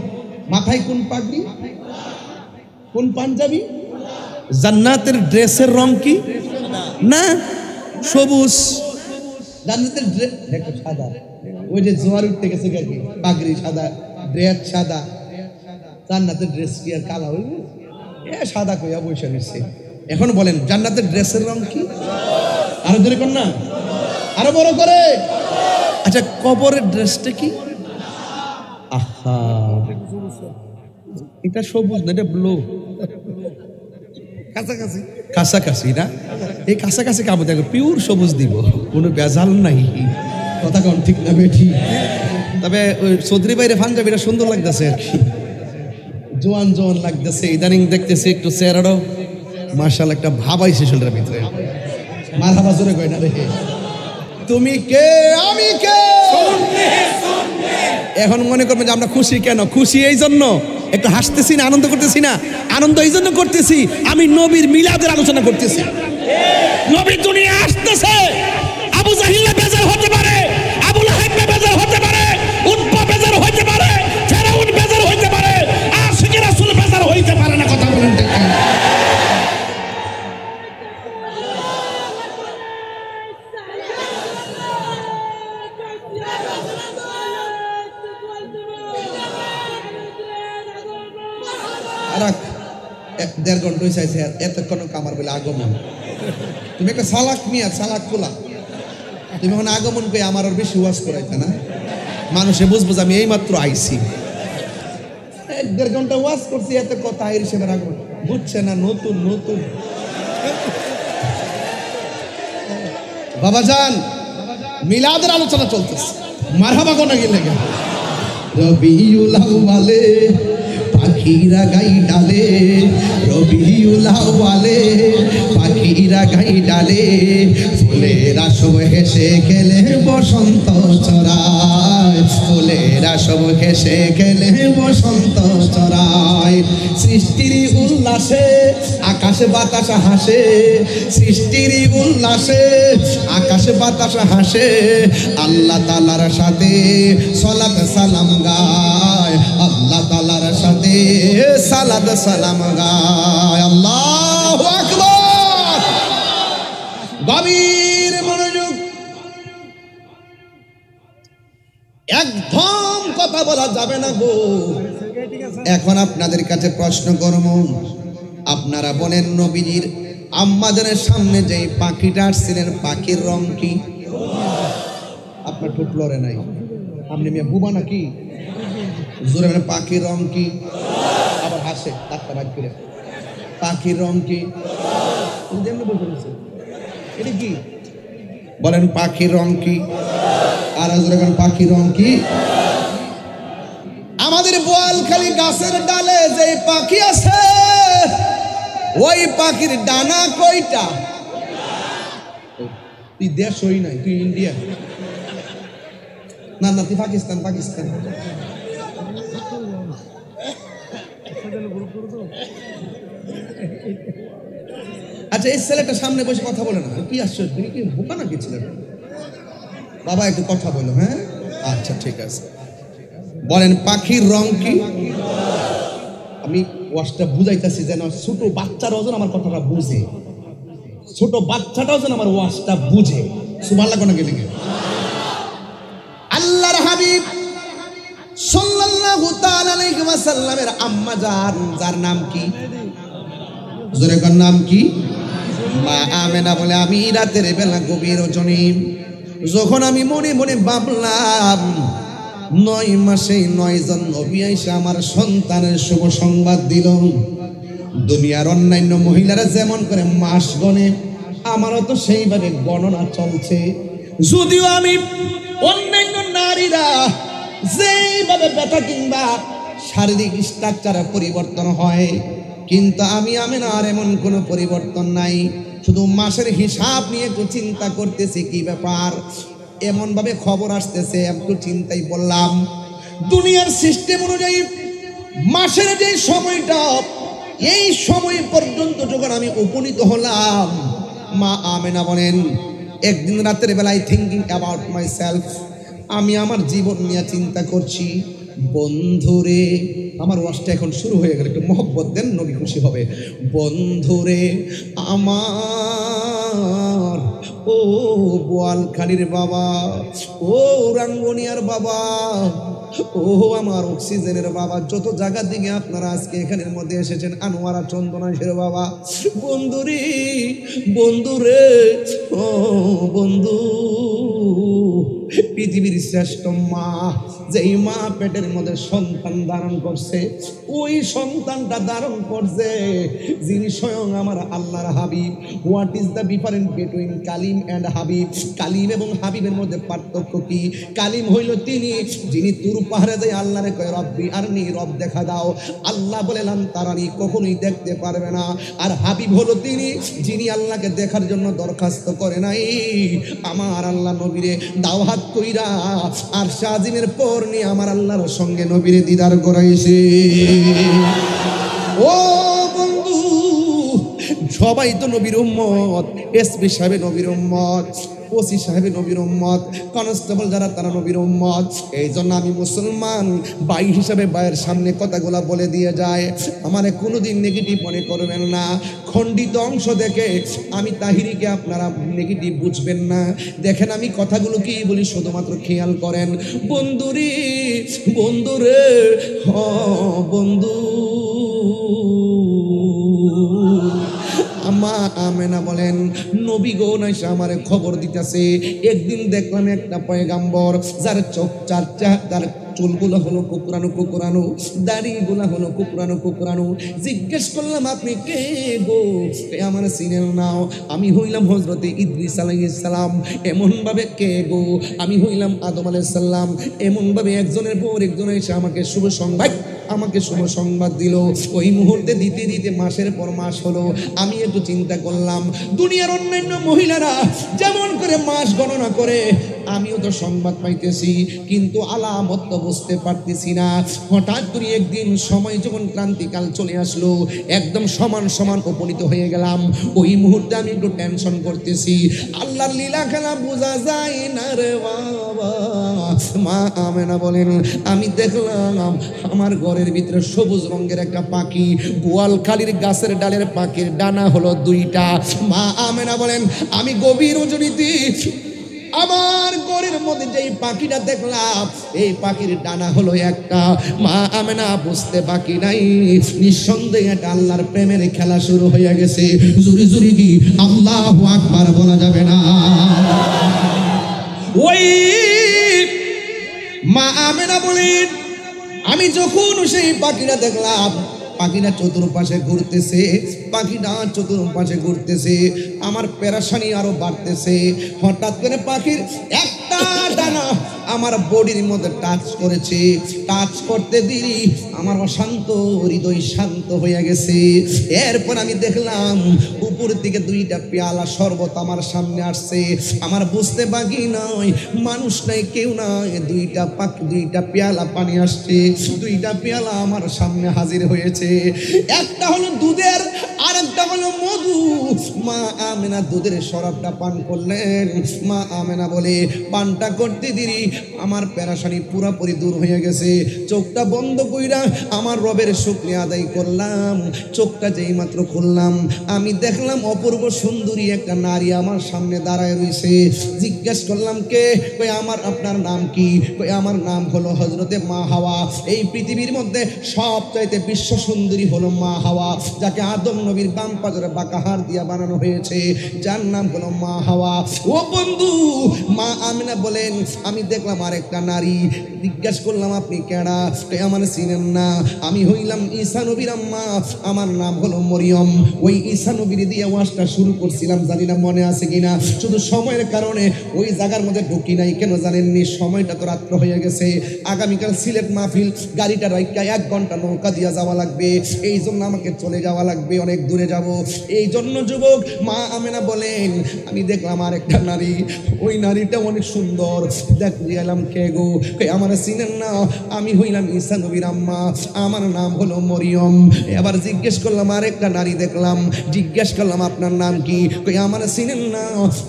মাথায় কোন পাগড়ি, কোন পাঞ্জাবি? জান্নাতের ড্রেসের রং কি? না, সবুজ। জান্নাতের ড্রেস দেখো সাদা, ওই যে জোয়ার উঠতে গেছে কি পাগড়ি সাদা, ড্রেস সাদা। জান্নাতের ড্রেস কি আর কালা হইবে? এ সাদা কইয়া বসে নিচ্ছে। এখন বলেন জান্নাতের ড্রেসের রং কি? আরো জোরে কর না, আরো বড় করে। আচ্ছা, কবরের ড্রেসটা কি? আহা, এটা সবুজ না, এটা ব্লু। কাছাকাছি কাছাকাছি না? এই কাছাকাছি কাবু দেখো, পিওর সবুজ দিব, কোনো বেজাল নাই। কথা কন ঠিক না বেঠি? তবে ওই চৌধুরী বাইরে পাঞ্জাবিটা সুন্দর লাগতেছে আর কি, জোয়ান জোয়ান লাগতেছে। ইদানিং দেখতেছি একটু চেহারাটাও মার্শাল একটা ভাবাইছে শরীরের ভিতরে। মারহাবা জোরে কই না রেখে। তুমি কে আমি কে? এখন মনে করবেন যে আমরা খুশি কেন? খুশি এই জন্য একটু হাসতেছি না, আনন্দ করতেছি না? আনন্দ এই জন্য করতেছি, আমি নবীর মিলাদের আলোচনা করতেছি। নবী দুনিয়া আসতেছে, আবু জাহিল বেজার হতে পারে, আবু লাহাব বেজার হতে পারে, উতবা বেজার হতে পারে, ফেরাউন বেজার হতে পারে, আশিক রাসূল বেজার হইতে পারে না। কথা বলেন ঠিক না? দেড় ঘন্টা চাইছে, এতক্ষণ কামার বলে আগমন। তুমি একটা সালাক মিয়া, সালাক খোলা, তুমি এখন আগমন পেয়ে আমার আর বেশি ওয়াজ করাইতে না, মানুষে বুঝবো যে আমি এই মাত্র আইছি। দেড় ঘন্টা ওয়াজ করছি, এত কথা আইর হিসেবে আগমন বুঝছে না। নতুন নতুন বাবা যান, মিলাদের আলোচনা চলতেছে। মারহাবা কোনা গেলে রবিউল আউয়ালে পাখিরা গাই ডালে, রবিউল আউয়ালে পাখিরা গাই ডালে, ফুলেরা সব হেসে খেলে বসন্ত চড়ায়, ফুলেরা সব হেসে খেলে বসন্ত চড়ায়। সৃষ্টির উল্লাসে আকাশ বাতাস হাসে, সৃষ্টির উল্লাসে আকাশ বাতাস হাসে, আল্লাহ তাআলার সাথে সালাত সালাম গায়, আল্লাহ তাআলার সাথে সালাত সালাম গায়। আল্লাহু আকবার। গভীর মনোযোগ, একদম কথা বলা যাবে না গো। এখন আপনাদের কাছে প্রশ্ন করব, আপনারা বলেন নবীজির আম্মাজানের সামনে যে পাখিটা আসছিলেন পাখির রং কি? আপনার ঠোঁট লড়ে নাই, আপনি মেয়ে বুবা নাকি? জোরে মানে পাখির রং কি? আবার হাসে ডাক্তার বাদ করে। পাখির রং কি? এটা কি বলেন? পাখির রং কি? আর জোরে বলেন পাখির রং কি? আমাদের বোয়ালখালী গাছের ডালে যে পাখি আছে ওই পাখির ডানা কয়টা? তুই দেশ হই নাই, তুই ইন্ডিয়া না, না তুই পাকিস্তান। পাকিস্তান আচ্ছা, এই ছেলেটা সামনে বসে কথা বলে না, কি আসছে? তুমি কি বোকা নাকি ছেলেটা? বাবা একটু কথা বলো। হ্যাঁ আচ্ছা ঠিক আছে, বলেন পাখির রং কি? আমি ওয়াজটা বুঝাইতেছি যেন ছোট বাচ্চারাও যেন আমার কথাটা বুঝে, ছোট বাচ্চাটাও যেন আমার ওয়াজটা বুঝে। সুবহানাল্লাহ কোন গেলে আল্লাহর হাবিব সাল্লাল্লাহু তাআলা আলাইহি ওয়াসাল্লামের আম্মা জান, যার নাম কি? জোরে কোন নাম কি? মা আমেনা বলে, আমি রাতের বেলা গভীর রজনী যখন আমি মনে মনে ভাবলাম 9 মাসে 9 জন নবী আইসা আমার সন্তানের শুভ সংবাদ দিল। দুনিয়ার অন্যান্য মহিলারা যেমন করে মাস গণে, আমারও তো সেইভাবে গণনা চলছে। যদিও আমি অন্যান্য নারীরা যেইভাবে ব্যথা কিংবা শারীরিক স্ট্রাকচারে পরিবর্তন হয়, কিন্তু আমি আমেনার এমন কোনো পরিবর্তন নাই। শুধু মাসের হিসাব নিয়ে একটু চিন্তা করতেছি, কি ব্যাপার এমন ভাবে খবর আসতেছে, একটু চিন্তাই বললাম। দুনিয়ার সিস্টেম অনুযায়ী মাসের যে সময়টা, এই সময় পর্যন্ত যখন আমি উপনীত হলাম, মা আমেনা বলেন একদিন রাতের বেলায় থিঙ্কিং অ্যাবাউট মাই সেলফ, আমি আমার জীবন নিয়ে চিন্তা করছি। বন্ধুরে, আমার ওয়াজটা এখন শুরু হয়ে গেল, একটু মহব্বত দেন, নবী খুশি হবে। বন্ধুরে আমার, ও বোয়ালখালীর বাবা, ও রাঙ্গুনিয়ার বাবা, ও আমার অক্সিজেনের বাবা, যত জায়গা দিকে আপনারা আজকে এখানের মধ্যে এসেছেন, আনোয়ারা চন্দনাশের বাবা, বন্ধুরে বন্ধুরে, ও বন্ধু, পৃথিবীর শ্রেষ্ঠ মা, যেই মা পেটের মধ্যে সন্তান ধারণ করছে, ওই সন্তানটা ধারণ করছে যিনি স্বয়ং আমার আল্লাহর Habib. What is the difference between Kalim and Habib? Kalim এবং হাবিবের মধ্যে পার্থক্য কি? কালিম হইল তিনি যিনি তুর পাহাড়ে যায় আল্লাহরে কয় রব্বি আরনি, রব দেখা দাও। আল্লাহ বলেলাম তারানি, কখনোই দেখতে পারবে না। আর হাবিব হলো তিনি যিনি আল্লাহকে দেখার জন্য দরখাস্ত করে নাই, আমার আল্লাহ নবীরে দাওয়াত কইরা আর শাহজিমের পর নিয়ে আমার আল্লাহর সঙ্গে নবীরে দিদার করাইছে। ও বন্ধু, সবাই তো নবীর উম্মত, এসপি সাহেব নবীর উম্মত, ওসি সাহেব নবীর উম্মত, কনস্টেবল যারা তারা নবীর উম্মত। এই জন্য আমি মুসলমান ভাই হিসাবে ভাইয়ের সামনে কথাগুলা বলে দিয়ে যায়, আমারে কোনোদিন নেগেটিভ মনে করবেন না। খণ্ডিত অংশ দেখে আমি তাহিরিকে আপনারা নেগেটিভ বুঝবেন না। দেখেন আমি কথাগুলো কি বলি, শুধুমাত্র খেয়াল করেন। বন্ধুরে বন্ধুরে, হ বন্ধু, মা আমেনা বলেন নবী গো নাইসা আমারে খবর দিতেছে। একদিন দেখলাম একটা পয়গাম্বর যার চোখ চারটা, তার চুলগুলো হলো কুকরানো কুকরানো, দাড়িগুলো হলো কুকরানো কুকরানো। জিজ্ঞেস করলাম আপনি কে গো? আমার চিনেন নাও, আমি হইলাম হযরতে ইদ্রিস আলাইহিস সালাম। এমন ভাবে কে গো? আমি হইলাম আদম আলাইহিস সালাম। এমন ভাবে একজনের পর একজন এসে আমাকে শুভ সংবাদ দিল। ওই মুহূর্তে দিতে দিতে মাসের পর মাস হলো। আমি একটু চিন্তা করলাম, দুনিয়ার অন্যান্য মহিলারা যেমন করে মাস গণনা করে, আমিও তো সংবাদ পাইতেছি, কিন্তু আলামত তো বুঝতে পারতেছি না। হঠাৎ করে একদিন সময় যখন ক্রান্তিকাল চলে আসলো, একদম সমান সমান উপনীত হয়ে গেলাম। ওই মুহূর্তে আমি একটু টেনশন করতেছি, আল্লাহর লীলা খেলা বোঝা যায় না রে বাবা। মা আমেনা বলেন আমি দেখলাম আমার ঘরের ভিতরে সবুজ রঙের একটা পাখি, বোয়ালখালীর গাছের ডালের পাখির ডানা হলো 2টা। মা আমেনা বলেন আমি গভীর রজনীতে আমার ঘরের মধ্যে যেই পাখিটা দেখলাম, এই পাখির ডানা হলো একটা। মা আমেনা বুঝতে বাকি নাই, নিঃসন্দেহে এটা আল্লাহর প্রেমের খেলা শুরু হয়ে গেছে। জুরি জুরি কি আল্লাহু আকবার বলা যাবে না? ওই মা আমেনা বলেন, আমি যখন সেই পাখিটা দেখলাম, পাখিটা চতুর্পাশে ঘুরতেছে, পাখিটা চতুর্পাশে ঘুরতেছে, আমার পেরেশানি আরো বাড়তেছে। হঠাৎ করে পাখির একটা ডানা আমার বডির মধ্যে টাচ করেছে। টাচ করতে দিই আমার অশান্ত হৃদয় শান্ত হয়ে গেছে। এরপর আমি দেখলাম উপর থেকে দুইটা পেয়ালা শরবত আমার সামনে আসছে। আমার বুঝতে বাকি নয়, মানুষ নাই, কেউ নাই, দুইটা পেয়ালা পানি আসছে। দুইটা পেয়ালা আমার সামনে হাজির হয়েছে। একটা হলো দুধের, আর একটা হলো মধু। মা আমেনা দুধের শরাবটা পান করলেন। মা আমেনা বলে, পানটা করতে দিই আমার পেরেশানি পুরোপুরি দূর হয়ে গেছে। চোখটা বন্ধ কইরা আমার রবের শুকরিয়া আদায় করলাম। চোখটা যেই মাত্র খুললাম, আমি দেখলাম অপূর্ব সুন্দরী একটা নারী আমার সামনে দাঁড়ায় রয়েছে। জিজ্ঞেস করলাম, কে? কই আপনার নাম কি? কই আমার নাম হলো হযরতে মা হাওয়া। এই পৃথিবীর মধ্যে সবচাইতে বিশ্ব সুন্দরী হলো মা হাওয়া, যাকে আদম নবীর বাম পাজরে বাঁকা হাড় দিয়া বানানো হয়েছে, যার নাম হলো মা হাওয়া। ও বন্ধু, মা আমিনা বলেন, আমি দেখলাম আরেকটা নারী। জিজ্ঞেস করলাম, আপনি কেডা? আমার চিনেন না? আমি হইলাম ঈসা নবীর আম্মা, আমার নাম হলো মরিয়ম। ওই ঈসা নবীর দিয়ে ওয়াজটা শুরু করছিলাম, জানি না মনে আছে কিনা। শুধু সময়ের কারণে ওই জায়গার মধ্যে ঢুকি নাই। কেন জানেননি? সময়টা তো রাত্র হয়ে গেছে। আগামীকাল সিলেট মাহফিল, গাড়িটা রাইকা 1 ঘন্টা নৌকা দিয়া যাওয়া লাগবে। এই জন্য আমাকে চলে যাওয়া লাগবে, অনেক দূরে যাব। এই জন্য যুবক, মা আমেনা বলেন, আমি দেখলাম আরেকটা নারী। ওই নারীটা অনেক সুন্দর। দেখ গেলাম, কে গো? আমার চিনেন না? আমি হইলাম ঈসা নবীর আম্মা, আমার নাম হলো মরিয়ম। এবার জিজ্ঞেস করলাম, আরেকটা নারী দেখলাম। জিজ্ঞেস করলাম, আপনার নাম কি? আমার চিনেন না?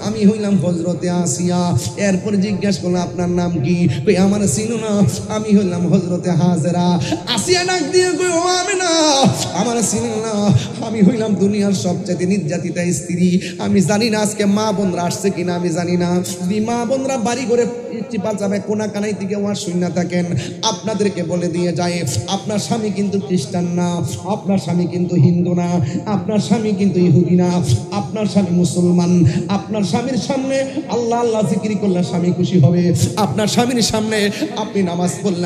আমি হইলাম হযরতে আসিয়া। এরপর জিজ্ঞেস করলাম, আপনার নাম কি? আমার চিনো না? আমি হইলাম হযরতে হাজেরা। আসিয়া ডাক দিয়ে কই, ও আমেনা, আমার চিনেন না? আমি হইলাম দুনিয়ার সবচেয়ে নির্যাতিতা স্ত্রী। আমি জানি না আজকে মা বোনরা আসছে কিনা, আমি জানি না। যদি মা বোনরা বাড়ি করে চিপা যাবে কোনা কানাই থেকে ওয়াজ শুনে থাকেন, আপনাদেরকে বলে দিয়ে যায়, আপনার স্বামী কিন্তু খ্রিস্টান না, আপনার স্বামী কিন্তু হিন্দু না, আপনার স্বামী কিন্তু ইহুদি না, আপনার স্বামী মুসলমান। আপনার স্বামীর সামনে আল্লাহ আল্লাহ জিকির করলে স্বামী খুশি হবে। আপনার স্বামীর সামনে আপনি নামাজ পড়লে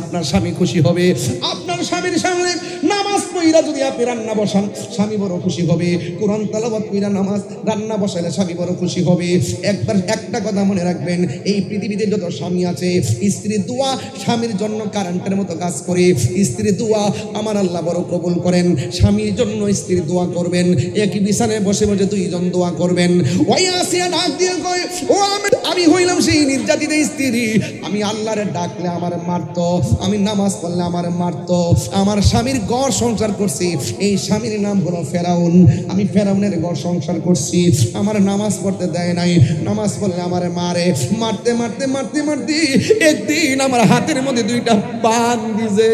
আপনার স্বামী খুশি হবে। আপনার স্বামীর সামনে নামাজ পড়া যদি আপনি রান্না বসান, স্বামী বড় খুশি হবে। কোরআন তেলাওয়াত কইরা নামাজ রান্না বসাইলে স্বামী বড় খুশি হবে। একবার একটা কথা মনে রাখবেন, এই পৃথিবীতে যত স্বামী আছে, স্ত্রীর দোয়া স্বামীর জন্য কারেন্টের মতো কাজ করে। স্ত্রীর দোয়া আমার আল্লাহ বড় কবুল করেন। স্বামীর জন্য স্ত্রীর দোয়া করবেন, একই বিছানায় বসে বসে দুইজন দোয়া করবেন। ওই আসিয়া ডাক দিয়ে কয়, ও আমি হইলাম সেই নির্যাতিত স্ত্রী। আমি আল্লাহরে ডাকলে আমার মারতো, আমি নামাজ পড়লে আমার মারতো। আমার স্বামীর ঘর সংসার করছি, এই স্বামীর নাম হলো ফেরাউন। আমি ফেরাউনের ঘর সংসার করছি, আমার নামাজ পড়তে দেয় নাই। নামাজ পড়লে আমার মারে, মারতে মারতে মারতে মারতে একদিন আমার হাতের মধ্যে দুইটা পান দিছে।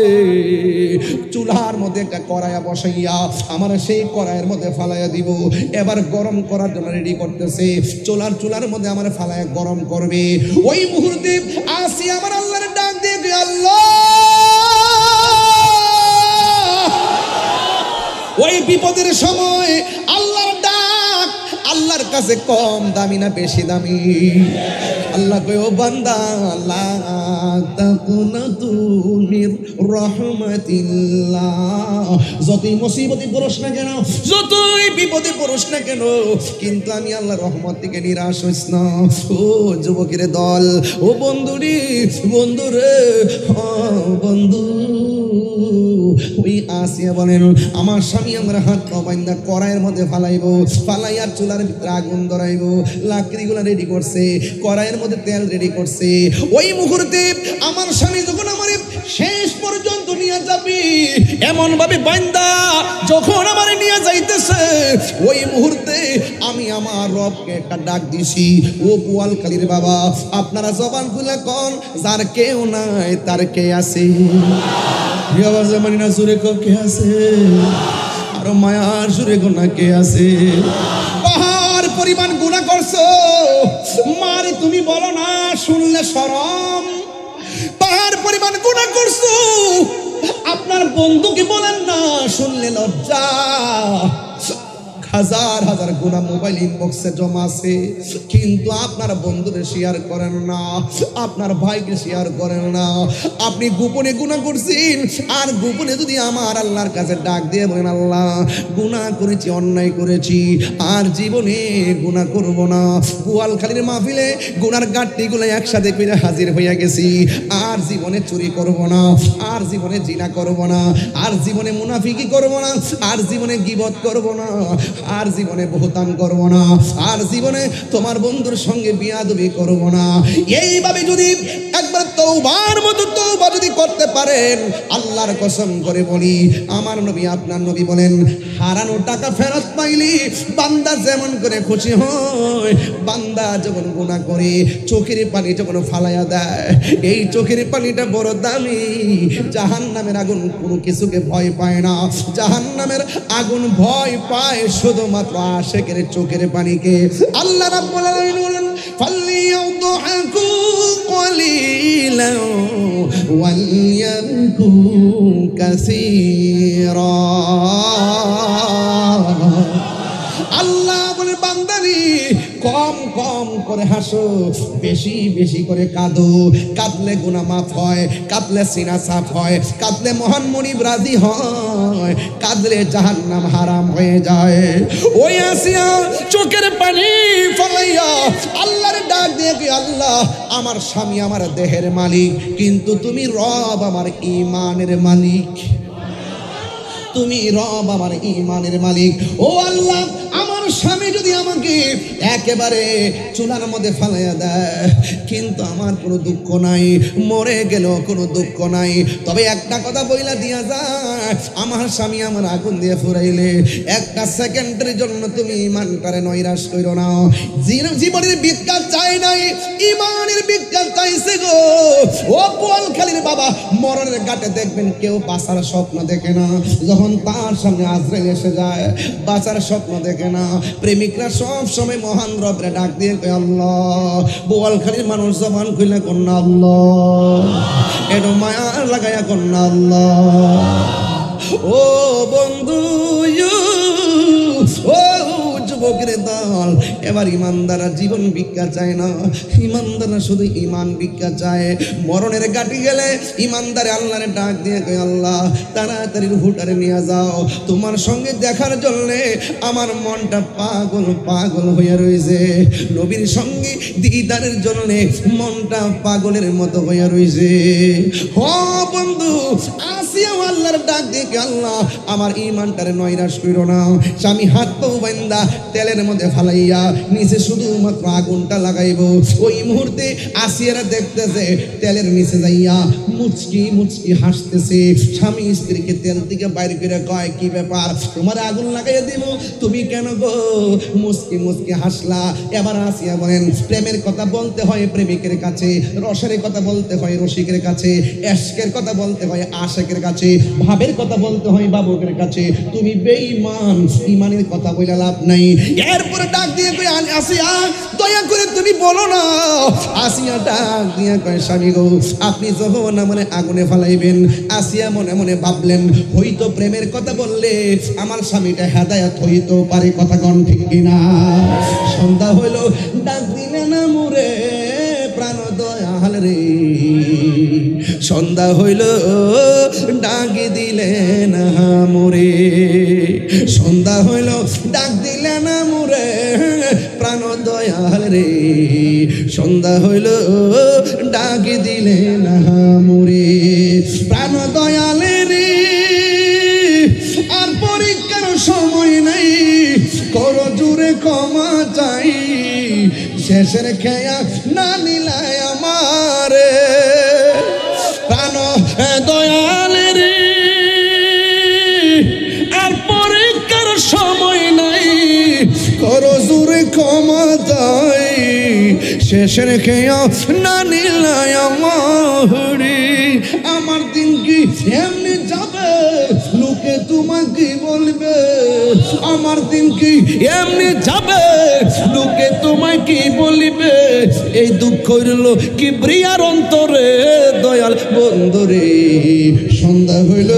চুলার মধ্যে একটা কড়াইয়া বসাইয়া আমার সেই কড়াইয়ের মধ্যে ফালাইয়া দিব। এবার গরম করার জন্য রেডি করতেছে। চুলার মধ্যে আমার ফালাইয়া গরম করবে। ওই মুহূর্তে আসি আমার আল্লাহর ডাক দিয়ে, আল্লাহ। ওই বিপদের সময় আল্লাহর ডাক আল্লাহর কাছে কম দামি না বেশি দামি? আল্লাহ কয়, ও বান্দা, লা তাকুনাতু মির রাহমাতিল্লাহ। যতই মুসিবতে পড়স না কেন, যতই বিপদে পড়স না কেন, কিন্তু আমি আল্লাহর রহমত থেকে নিরাশ হইস না। ও যুবকের দল, ও বন্ধুরে, বন্ধু। ওই আসিয়া বলেন, আমার স্বামী আমার হাত পা বাইন্ধা কড়াইয়ের মধ্যে ফালাইবো, ফালাইয়ার চুলার ভিতরে আগুন ধরাইবো। লাকড়িগুলা রেডি করছে, কড়াইয়ের মধ্যে তেল রেডি করছে। ওই মুহূর্তে আমার স্বামী যখন আমার শেষ পর্যন্ত নিয়ে যাবে, এমন ভাবে বাইন্ধা যখন আমার নিয়ে যাইতেছে, ওই মুহূর্তে আমি আমার রবকে একটা ডাক দিছি, ও পোয়ালখালীর বাবা, আপনারা জবান খুলে কোন, যার কেউ নাই তার কে আছে? মানি না জুড়ে কে আছে? আরো মায়ার জুড়ে গোনা কে আছে? পাহাড় পরিমাণ গুনাহ করছো, মারে তুমি বলো না, শুনলে শরম, পাহাড় পরিমাণ গুনাহ করছো। আপনার বন্ধুকে বলেন না, শুনলে লজ্জা। হাজার হাজার গুনাহ মোবাইল ইনবক্সে জমা আছে, কিন্তু আপনার বন্ধুরে শেয়ার করেন না, আপনার ভাইকে শেয়ার করেন না। আপনি গোপনে গুনাহ করছেন, আর গোপনে যদি আমার আল্লাহর কাছে ডাক দিয়ে বলেন, আল্লাহ গুনাহ করেছি, অন্যায় করেছি, আর জীবনে গুনাহ করব না। গোয়ালখালীর মাহফিলে গুনার গাঁটটিগুলো একসাথে করে হাজির হইয়া গেছি, আর জীবনে চুরি করব না, আর জীবনে জিনা করব না, আর জীবনে মুনাফিকি করব না, আর জীবনে গীবত করব না, আর জীবনে বহুতান করব না, আর জীবনে তোমার বন্ধুর সঙ্গে বিয়াদবি করব না। এইভাবে যদি একবার তওবার মতো তওবা যদি করতে পারেন, আল্লাহর কসম করে বলি, আমার নবী আপনার নবী বলেন, হারানো টাকা ফেরত পাইলি বান্দা যেমন করে খুশি হয়। বান্দা যখন গুনাহ করে চোখের পানি যখন ফালাইয়া দেয়, এই চোখের পানিটা বড় দামি। জাহান্নামের আগুন কোনো কিছুকে ভয় পায় না, জাহান্নামের আগুন ভয় পায় শুধুমাত্র আশিকের চোখের পানিকে। আল্লাহ রাব্বুল আলামিন বলেন, ফালিয়াউযহু কালিলান ওয়ালইয়াবকু কাসীরা। আল্লাহ বলে, বান্দারি কম কম করে হাসো, বেশি বেশি করে কাঁদো। কাঁদলে গুনাহ মাফ হয়, কাঁদলে সিনা সাফ হয়, কাঁদলে মহান মনিব রাজি হয়, কাঁদলে জাহান্নাম হারাম হয়ে যায়। ওই আসিয়া চোখের পানি ফলাইয়া আল্লাহর ডাক দিয়ে কি, আল্লাহ আমার স্বামী আমার দেহের মালিক, কিন্তু তুমি রব আমার ঈমানের মালিক, তুমি রব আমার ঈমানের মালিক। ও আল্লাহ, আমার স্বামী যদি আমাকে একেবারে চুলার মধ্যে ফালাইয়া দেয়, কিন্তু আমার কোনো দুঃখ নাই, মরে গেল কোনো দুঃখ নাই, তবে একটা কথা বইলা দিয়া যায়, আমার স্বামী আমার আগুন দিয়ে ফুরাইলে একটা সেকেন্ডের জন্য তুমি ঈমানটারে নৈরাশ কইরো না। জীবনের ভিক্ষা চাই নাই, ঈমানের ভিক্ষা চাইছে গো। ও বোয়ালখালীর বাবা, মরণের ঘাটে দেখবেন কেউ বাঁচার স্বপ্ন দেখে না, যখন তার সামনে আজরাইল এসে যায় বাঁচার স্বপ্ন দেখে না। প্রেমিকরা সব সময় মহান রবরে ডাক দিয়ে কয় আল্লাহ। বোয়ালখালীর মানুষ জবান খুলে কন্যা আল্লাহ, একটু মায়া লাগাইয়া কন্যা আল্লাহ। ও বন্ধু, ও যুবকের দল, এবার ইমানদারা জীবন ভিক্ষা চায় না, ইমানদারা শুধু ঈমান ভিক্ষা চায়। মরণের ঘাটে গেলে ইমানদারে আল্লাহরে ডাক দিয়ে কয় আল্লাহ তাড়াতাড়ি রূহটারে নিয়ে যাও, তোমার সঙ্গে দেখার জন্য আমার মনটা পাগল পাগল হয়ে রয়েছে, নবীর সঙ্গে দিদারের জন্য মনটা পাগলের মতো হয়ে রয়েছে। হ বন্ধু, আসিয়া আল্লাহর ডাক দিয়ে আল্লাহ আমার ঈমানটারে নৈরাশ কইরো না। স্বামী হাত পাও বান্দা তেলের মধ্যে ফালাইয়া নিচে শুধুমাত্র আগুনটা লাগাইব। ওই মুহূর্তে আসিয়ারা দেখতেছে তেলের নিচে যাইয়া মুচকি মুচকি হাসতেছে। স্বামী স্ত্রীকে তেল থেকে বাইরে করে কয়, কি ব্যাপার, তোমার আগুন লাগাইয়া দিব, তুমি কেন গো মুচকি মুচকি হাসলা? এবার আসিয়া বলেন, প্রেমের কথা বলতে হয় প্রেমিকের কাছে, রসের কথা বলতে হয় রসিকের কাছে, এশকের কথা বলতে হয় আশেকের কাছে, ভাবের কথা বলতে হয় বাবুকের কাছে। তুমি বেঈমান, ঈমানের কথা বলে লাভ নাই। এরপরে ডাক দিয়ে কই, আসিয়া দয়া করে তুমি বলো না। আসিয়া ডাক দিয়ে কয়, স্বামী গো আপনি যখন মানে আগুনে ফালাইবেন। আসিয়া মনে মনে ভাবলেন, হয়তো প্রেমের কথা বললে আমার স্বামীটা হেদায়েত হইতো পারে, কথা কোন ঠিক কিনা? সন্ধ্যা হইল, ডাক দিলে না মোরে প্রাণ দয়াল রে, সন্ধ্যা হইল ডাক দিলে না মোরে, সন্ধ্যা হইল ডাক দিলে না মোরে প্রাণ দয়াল রে, সন্ধ্যা হইল ডাক দিলে না মোরে প্রাণ দয়াল রে। আর পরীক্ষার সময় নাই, করো জুড়ে ক্ষমা চাই, শেষের খেয়া না নিলায় আমারে প্রাণ দয়াল রে। আর পরীক্ষার সময় নাই, করো জুড়ে ক্ষমা চাই, শেষের খেয়া না নিলায় আমারে। আমার দিন কি এমনি যাবে, লোকে তোমাকে বলবে, আমার দিন কি এমনি যাবে, লোকে তোমাকে বলবে, এই দুঃখ হইল কিবরিয়ার অন্তরে দয়াল বন্ধুরে সন্ধ্যা হইল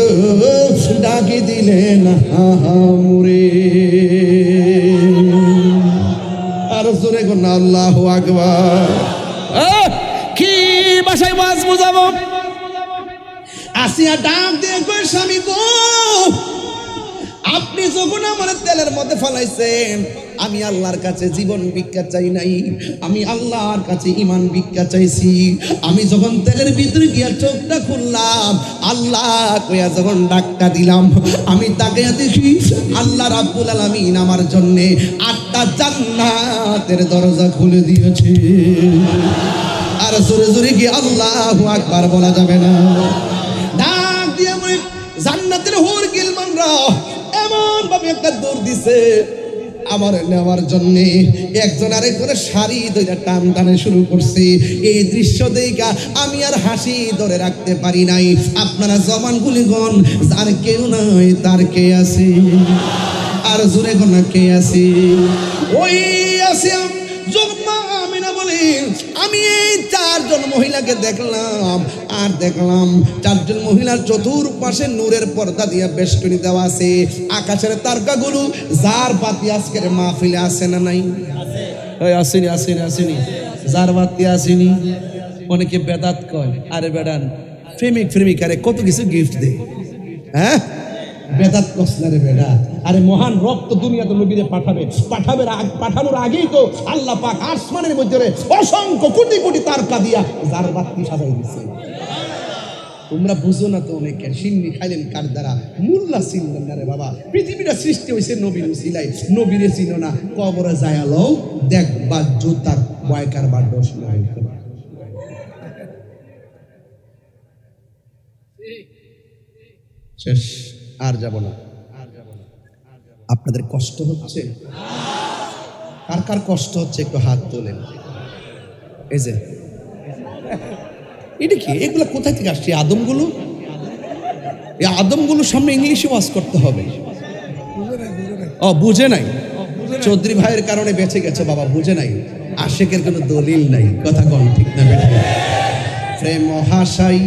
ডাকি দিলেন আহামুরে আর জোরে কোন আল্লাহু আকবার কি ভাষায় ওয়াজ বুঝাবো আসিয়া ডাক দিয়ে কই স্বামী গো আপনি যখন আমার তেলের মধ্যে ফলাইছেন আমি আল্লাহর কাছে জীবন ভিক্ষা চাই নাই আমি আল্লাহর কাছে ঈমান ভিক্ষা চাইছি আমি যখন তেলের ভিতরে গিয়া চোখটা খুললাম আল্লাহ কইয়া যখন ডাকটা দিলাম আমি তাকে দেখি আল্লাহ রাব্বুল আলামিন আমার জন্য 8টা জান্নাতের দরজা খুলে দিয়েছে আর জোরে জোরে কি আল্লাহু আকবার বলা যাবে না ডাক দিয়ে আমি জান্নাতের হুর গিলমানরা এমন ভাবে একটা দৌড় দিছে আমার নেওয়ার জন্য একজন আরেকজনের শাড়ি ধরে টান টানে শুরু করছে এই দৃশ্য দেখা আমি আর হাসি ধরে রাখতে পারি নাই আপনারা জবানগুলিগণ যার কেউ নাই তার কে আছে আর জোরে গোনা কে আছে ওই আছে আমি এই 4 জন মহিলাকে দেখলাম আর দেখলাম 4 জন মহিলার চতুর্পাশে নূরের পর্দা দিয়ে বেষ্টনী দেওয়া আছে আকাশের তারকাগুলো যার বাতি আজকের মাহফিলে আছে না নাই আসেনি আসেনি আসেনি যার বাতি আসেনি অনেকে বেদাত কয় আরে বেড়ান প্রেমিক আরে কত কিছু গিফট দেয় হ্যাঁ বেদাত কসনারে বেড়া আরে মহান রক্ত দুনিয়াতে নবীরে পাঠানোর আগেই তো আল্লাহ পাক আসমানের মধ্যে অসংখ্য কোটি কোটি তারকা দিয়া যার বাতি সাজাই দিছে তোমরা বুঝো না তো অনেকে সিন্নি খাইলেন কার দ্বারা মুল্লা চিনলেন না রে বাবা পৃথিবীটা সৃষ্টি হয়েছে নবীর উসিলায় নবীরে চিনো না কবরে যায়ালো দেখবা জুতার বয়কার বা দোষ নাই শেষ আর যাব না আপনাদের কষ্ট হচ্ছে কার কার কষ্ট হচ্ছে একটু হাত তোলেন এই যে এটা কি এগুলো কোথায় থেকে আসছে আদমগুলো এই আদমগুলোর সামনে ইংলিশে ওয়াজ করতে হবে ও বুঝে নাই চৌধুরী ভাইয়ের কারণে বেঁচে গেছে বাবা বুঝে নাই আশেকের কোনো দলিল নাই কথা কোন ঠিক না বেটা প্রেম মহাশয়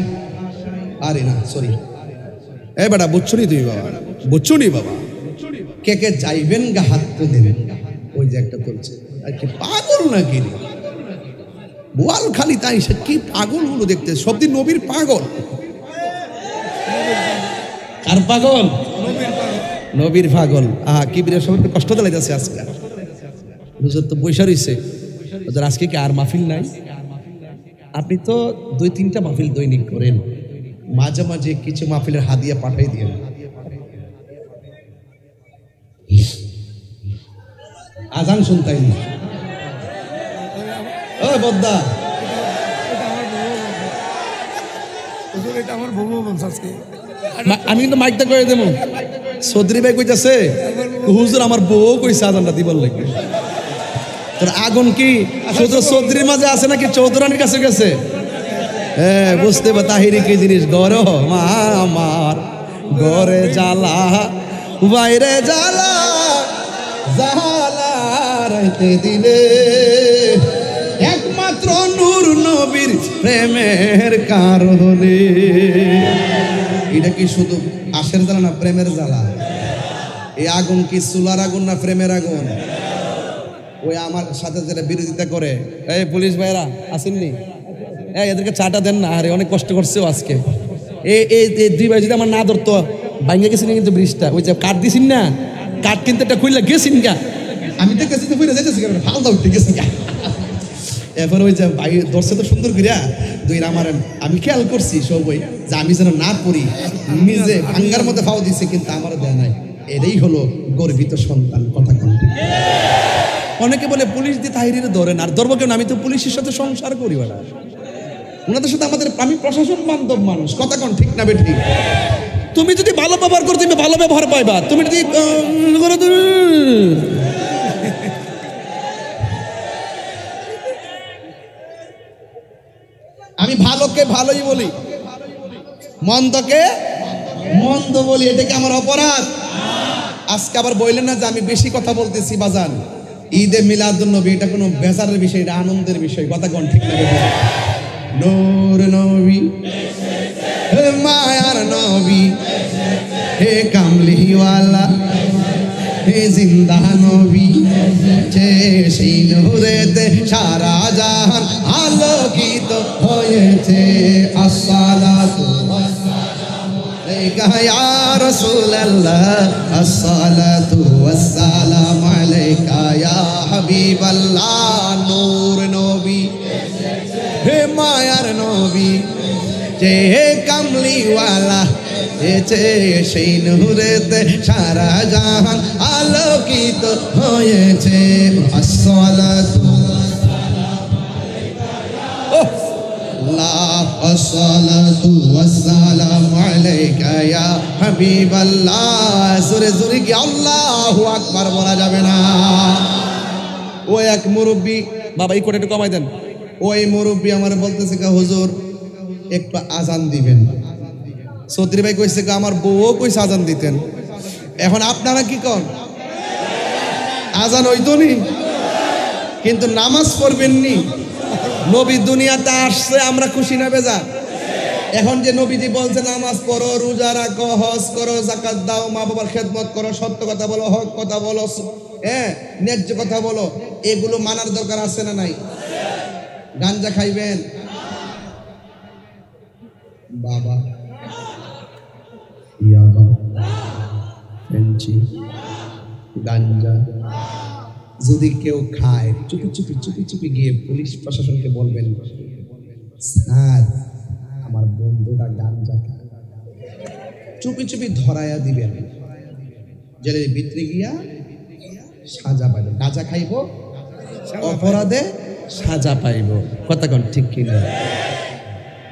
আরে না সরি এ বেটা বুঝছো নি তুমি বাবা বুঝছো নি বাবা কে কে যাইবেন গা হাত তো দেবেন ওই যে একটা চলছে আর কি পাগল নাকি বোয়াল খালি তাই সে কি পাগল হলো দেখতে সব দিন নবীর পাগল কার পাগল নবীর পাগল কি বিরে সব কষ্ট দিলে যাচ্ছে আজকে হুজুর তো বৈশা রইছে হুজুর আজকে কি আর মাহফিল নাই আপনি তো 2-3টা মাহফিল দৈনিক করেন মাঝে মাঝে কিছু মাহফিলের হাদিয়া পাঠাই দিয়ে আজান শুনতাই না ও বদ্দা আমি কিন্তু মাইকটা করে দেবো চৌধুরী ভাই কইতাছে হুজুর আমার বউ কইছে আজানটা দিবার লাগে তোর আগুন কি শুধু চৌধুরীর মাঝে আছে নাকি চৌধুরানীর কাছে গেছে হ্যাঁ বুঝতে পা তাহিরি কি জিনিস গর মা আমার গরে জ্বালা বাইরে জ্বালা জ্বালা রাইতে দিলে একমাত্র নূর নবীর প্রেমের কারণে এটা কি শুধু আশের জ্বালা না প্রেমের জ্বালা এই আগুন কি চুলার আগুন না প্রেমের আগুন ওই আমার সাথে যেটা বিরোধিতা করে এই পুলিশ ভাইরা আসেননি এদেরকে চাটা দেন না আরে অনেক কষ্ট করছে আজকে এই 2 ভাই যদি আমার না ধরতো ভাঙে গেছি না কিন্তু ব্রিজটা ওই যে কাঠ দিছিন না কাঠ কিন্তু একটা খুললে গেছিন গা আমি তো গেছি তো যাইতেছি ফালদা উঠতে গেছি গা এরপর ওই যে ভাই ধরছে তো সুন্দর করিয়া আমার আমি খেয়াল করছি সবই যে আমি যেন না পড়ি নিজে ভাঙ্গার মধ্যে ফাও দিছে কিন্তু আমারও দেয় নাই এটাই হলো গর্বিত সন্তান কথা কন্টি অনেকে বলে পুলিশ দিয়ে তাহিরিরে ধরেন আর ধরবো কেন আমি তো পুলিশের সাথে সংসার করি ওরা ওনাদের সাথে আমাদের আমি প্রশাসন বান্ধব মানুষ কথা কোন ঠিক না বেঠি তুমি যদি ভালো ব্যবহার করো তুমি ভালো ব্যবহার পাইবা তুমি যদি আমি ভালোকে ভালোই বলি মন্দকে মন্দ বলি এটা কি আমার অপরাধ আজকে আবার বললেন না যে আমি বেশি কথা বলতেছি বাজান ঈদে মিলাদুন নবী এটা কোনো বেজারের বিষয়, এটা আনন্দের বিষয়। কথা কোন ঠিক না? নূর নবী হে মায়ার নবী হে কামলিওয়ালা হে জিন্দা নবী, যে সেই নূরেতে সারা জাহান আলোকিত হয়েছে। আসসালাতু ওয়াসসালামু আলাইকা ইয়া রাসূলুল্লাহ, আসসালাতু ওয়াসসালামু আলাইকা ইয়া হাবিবাল্লাহ। নূর নবী হে মায়ার নবী, যে কামলিওয়ালা, সেই নূরেতে সারা জাহান আলোকিত হয়েছে। আসসালাতু আসসালাতু ওয়াসসালামু আলাইকা ইয়া হাবিবাল্লাহ। জোরে জোরে কি আল্লাহু আকবার বলা যাবে না? ওই এক মুরব্বী, বাবা এই কোটা একটু কমাই দেন। ওই মুরব্বী আমার বলতেছে হুজুর একটু আজান দিবেন। চৌধুরী ভাই কইছে আমার বউও কইছে আজান দিতেন। এখন আপনারা কি কন? আজান হইতো নি, কিন্তু নামাজ পড়বেন নি। নবী দুনিয়াতে আসছে, আমরা খুশি না বেজা? এখন যে নবীজি বলছে নামাজ পড়ো, রোজা রাখো, হজ করো, যাকাত দাও, মা বাবার খেদমত করো, সত্য কথা বলো, হক কথা বলো, হ্যাঁ ন্যায্য কথা বলো, এগুলো মানার দরকার আছে না নাই? গাঞ্জা খাইবেন বাবা, ইয়াবা, ফেঞ্চি, গাঞ্জা যদি কেউ খায়, চুপি চুপি চুপি চুপি গিয়ে পুলিশ প্রশাসনকে বলবেন, স্যার আমার বন্ধুটা গাঞ্জা খায়, চুপি চুপি ধরাইয়া দিবেন, জেলের ভিতরে গিয়া সাজা পাইব। গাঁজা খাইব, অপরাধে সাজা পাইব। কথা কোন ঠিক কিনা?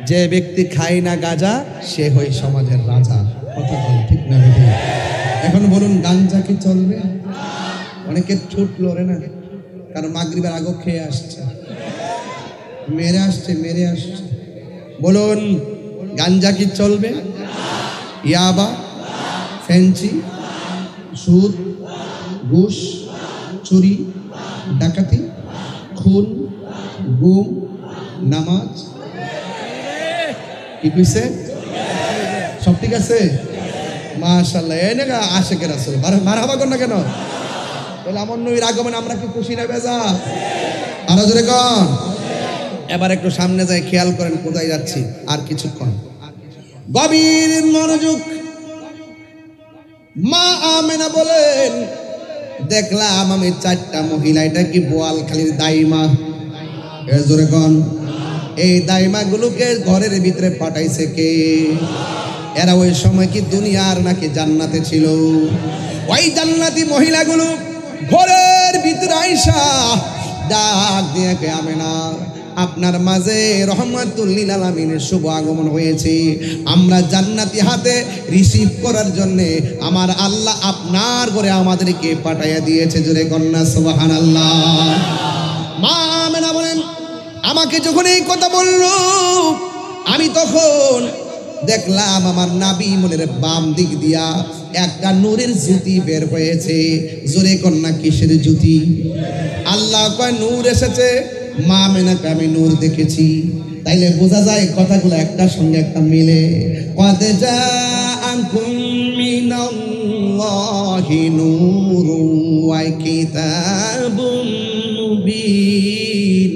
যে ব্যক্তি খায় না গাঁজা সে হয় সমাজের রাজা। কথা কোন ঠিক না? এখন বলুন গাঞ্জা কি চলবে? অনেকে ঠোঁট লড়ে না, কারণ মাগরিবের আগে খেয়ে আসছে, মেরে আসছে। বলুন গাঞ্জা কি চলবে? ইয়াবা, ফেঞ্চি, সুদ, ঘুষ, চুরি, ডাকাতি, খুন, গুম, নামাজ, কি কইছে? সব ঠিক আছে? মাশাআল্লাহ। এই না আশেকের রাসূল, মারহাবা কর না কেন? তাহলে আমার নবীর আগমনে আমরা কি খুশি না বেজা? আরো জোরে কন। এবার একটু সামনে যাই, খেয়াল করেন কোথায় যাচ্ছি। আর কিছুক্ষণ গভীর মনোযোগ। মা আমেনা বলেন, দেখলাম আমি চারটা মহিলা, এটা কি বোয়ালখালীর দাইমা? জোরে কন। এই দাইমা গুলোকে ঘরের ভিতরে পাঠাইছে কে? এরা ওই সময় কি দুনিয়ার নাকি জান্নাতে ছিল? ওই জান্নাতি মহিলাগুলো ঘরের ভিতরে আইসা ডাক দিয়ে কে আমেনা, আপনার মাঝে রহমাতুল লিল আলামিনের শুভ আগমন হয়েছে। আমরা জান্নাতি হাতে রিসিভ করার জন্য আমার আল্লাহ আপনার ঘরে আমাদেরকে পাঠাইয়া দিয়েছে। জোরে কন্যা সুবহানাল্লাহ। মা আমেনা বলেন, আমাকে যখন এই কথা বলল, আমি তখন দেখলাম আমার নাবি মনের বাম দিক দিয়া একটা নূরের জ্যোতি বের হয়েছে। জোরে কন্যা কিসের জ্যোতি? আল্লাহ কয় নূর এসেছে। মা মেনাকে আমি নূর দেখেছি। তাইলে বোঝা যায় কথাগুলো একটার সঙ্গে একটা মিলে। কদ জাআকুম মিনাল্লাহি নূরুন ওয়া কিতাবুম মুবিন।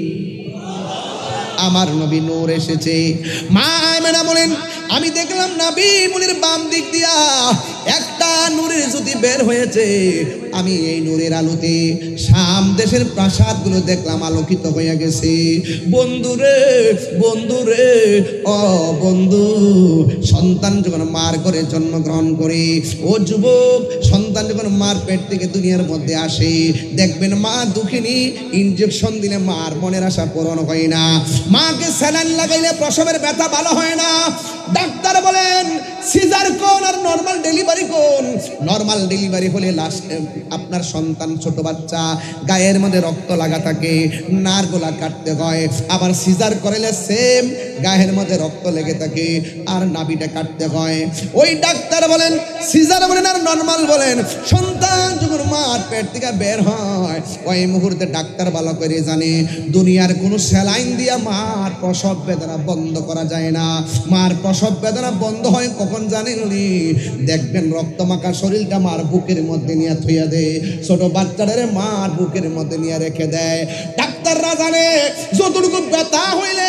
আমার নবী নূর এসেছে। মা আমেনা বলেন, আমি দেখলাম নবী মুনির বাম দিক দিয়া একটা নূরের জ্যোতি বের হয়েছে। আমি এই নূরের আলোতে শাম দেশের প্রাসাদগুলো দেখলাম আলোকিত হয়ে গেছে। বন্ধুরে বন্ধুরে ও বন্ধু, সন্তান যখন মার ঘরে জন্মগ্রহণ করে, ও যুবক, সন্তান যখন মার পেট থেকে দুনিয়ার মধ্যে আসে, দেখবেন মা দুঃখিনী, ইনজেকশন দিলে মার মনের আশা পূরণ হয় না, মাকে স্যালাইন লাগাইলে প্রসবের ব্যথা ভালো হয় না। ডাক্তার বলেন সিজার কোন আর নরমাল ডেলিভারি কোন? নরমাল ডেলিভারি হলে লাস্ট আপনার সন্তান ছোট বাচ্চা, গায়ের মধ্যে রক্ত লাগা থাকে, নার্ভগুলা কাটতে হয়। আবার সিজার করলে সেম গায়ের মধ্যে রক্ত লেগে থাকে আর নাভিটা কাটতে হয়। ওই ডাক্তার বলেন, সিজার বলেন আর নরমাল বলেন, সন্তান যখন মার পেট থেকে বের হয় ওই মুহূর্তে ডাক্তার ভালো করে জানে দুনিয়ার কোনো স্যালাইন দিয়া মার প্রসব বেদনা বন্ধ করা যায় না। মার প্রসব বেদনা বন্ধ হয় কখন জানেননি? দেখবেন রক্তমাখা শরীরটা মার বুকের মধ্যে নিয়ে থইয়া দেয়, ছোট বাচ্চাদের মার বুকের মধ্যে নিয়ে রেখে দেয়। ডাক্তাররা জানে যতটুকু ব্যথা হইলে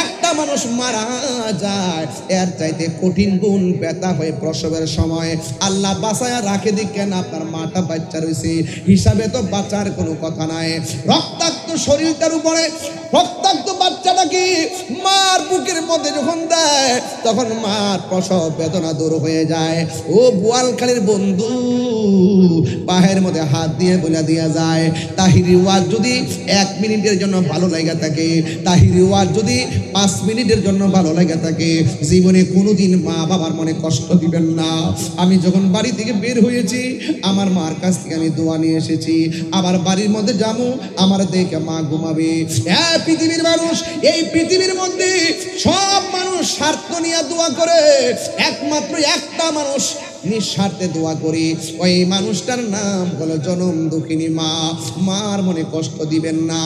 একটা মানুষ মারা যায় এর চাইতে কঠিন গুণ ব্যথা হয়ে প্রসবের সময় আল্লাহ বাঁচায়া রাখে দিকেন আপনার মাটা বাচ্চা রয়েছে হিসাবে তো বাঁচার কোনো কথা নাই। রক্তাক্ত শরীরটার উপরে রক্তাক্ত বাচ্চাটাকে মার বুকের মধ্যে যখন দেয় তখন মার প্রসব বেদনা দূর হয়ে যায়। ও বোয়ালখালীর বন্ধু, পায়ের মধ্যে হাত দিয়ে বলে দেওয়া যায় তাহিরি ওয়াজ যদি 1 মিনিটের জন্য ভালো লাগে থাকে, তাহিরি ওয়াজ যদি 5 মিনিটের জন্য ভালো লাগে থাকে, জীবনে কোনোদিন মা বাবার মনে কষ্ট দিবেন না। আমি যখন বাড়ি থেকে বের হয়েছি আমার মার কাছ থেকে আমি দোয়া নিয়ে এসেছি, আবার বাড়ির মধ্যে যাবো আমার দেখে মা ঘুমাবে। হ্যাঁ, পৃথিবীর মানুষ, এই পৃথিবীর মধ্যে সব মানুষ স্বার্থ নিয়ে দোয়া করে, একমাত্র একটা মানুষ নিঃস্বার্থে দোয়া করি, ওই মানুষটার নাম হলো জনম দুঃখিনী মা। মার মনে কষ্ট দিবেন না।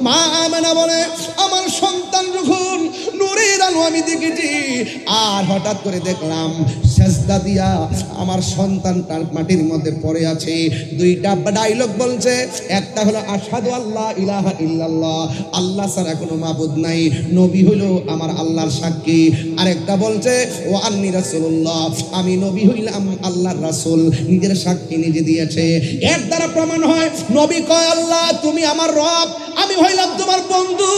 মা আমেনা বলে আমার সন্তান যখন নূরের আলো আমি দেখেছি আর হঠাৎ করে দেখলাম সেজদা দিয়া আমার সন্তানটার মাটির মধ্যে পড়ে আছে। 2টা ডায়লগ বলছে, একটা হলো আশহাদু আল্লাহ ইলাহা ইল্লাল্লাহ, আল্লাহ ছাড়া কোনো মাবুদ নাই, নবী হলো আমার আল্লাহর সাক্ষী। আরেকটা বলছে ও আন্নী রাসূলুল্লাহ, আমি নবী হইলাম আল্লাহর রাসূল, নিজের সাক্ষী নিজে দিয়েছে। এর দ্বারা প্রমাণ হয় নবী কয় আল্লাহ তুমি আমার রব, আমি হইলাম তোমার বন্ধু।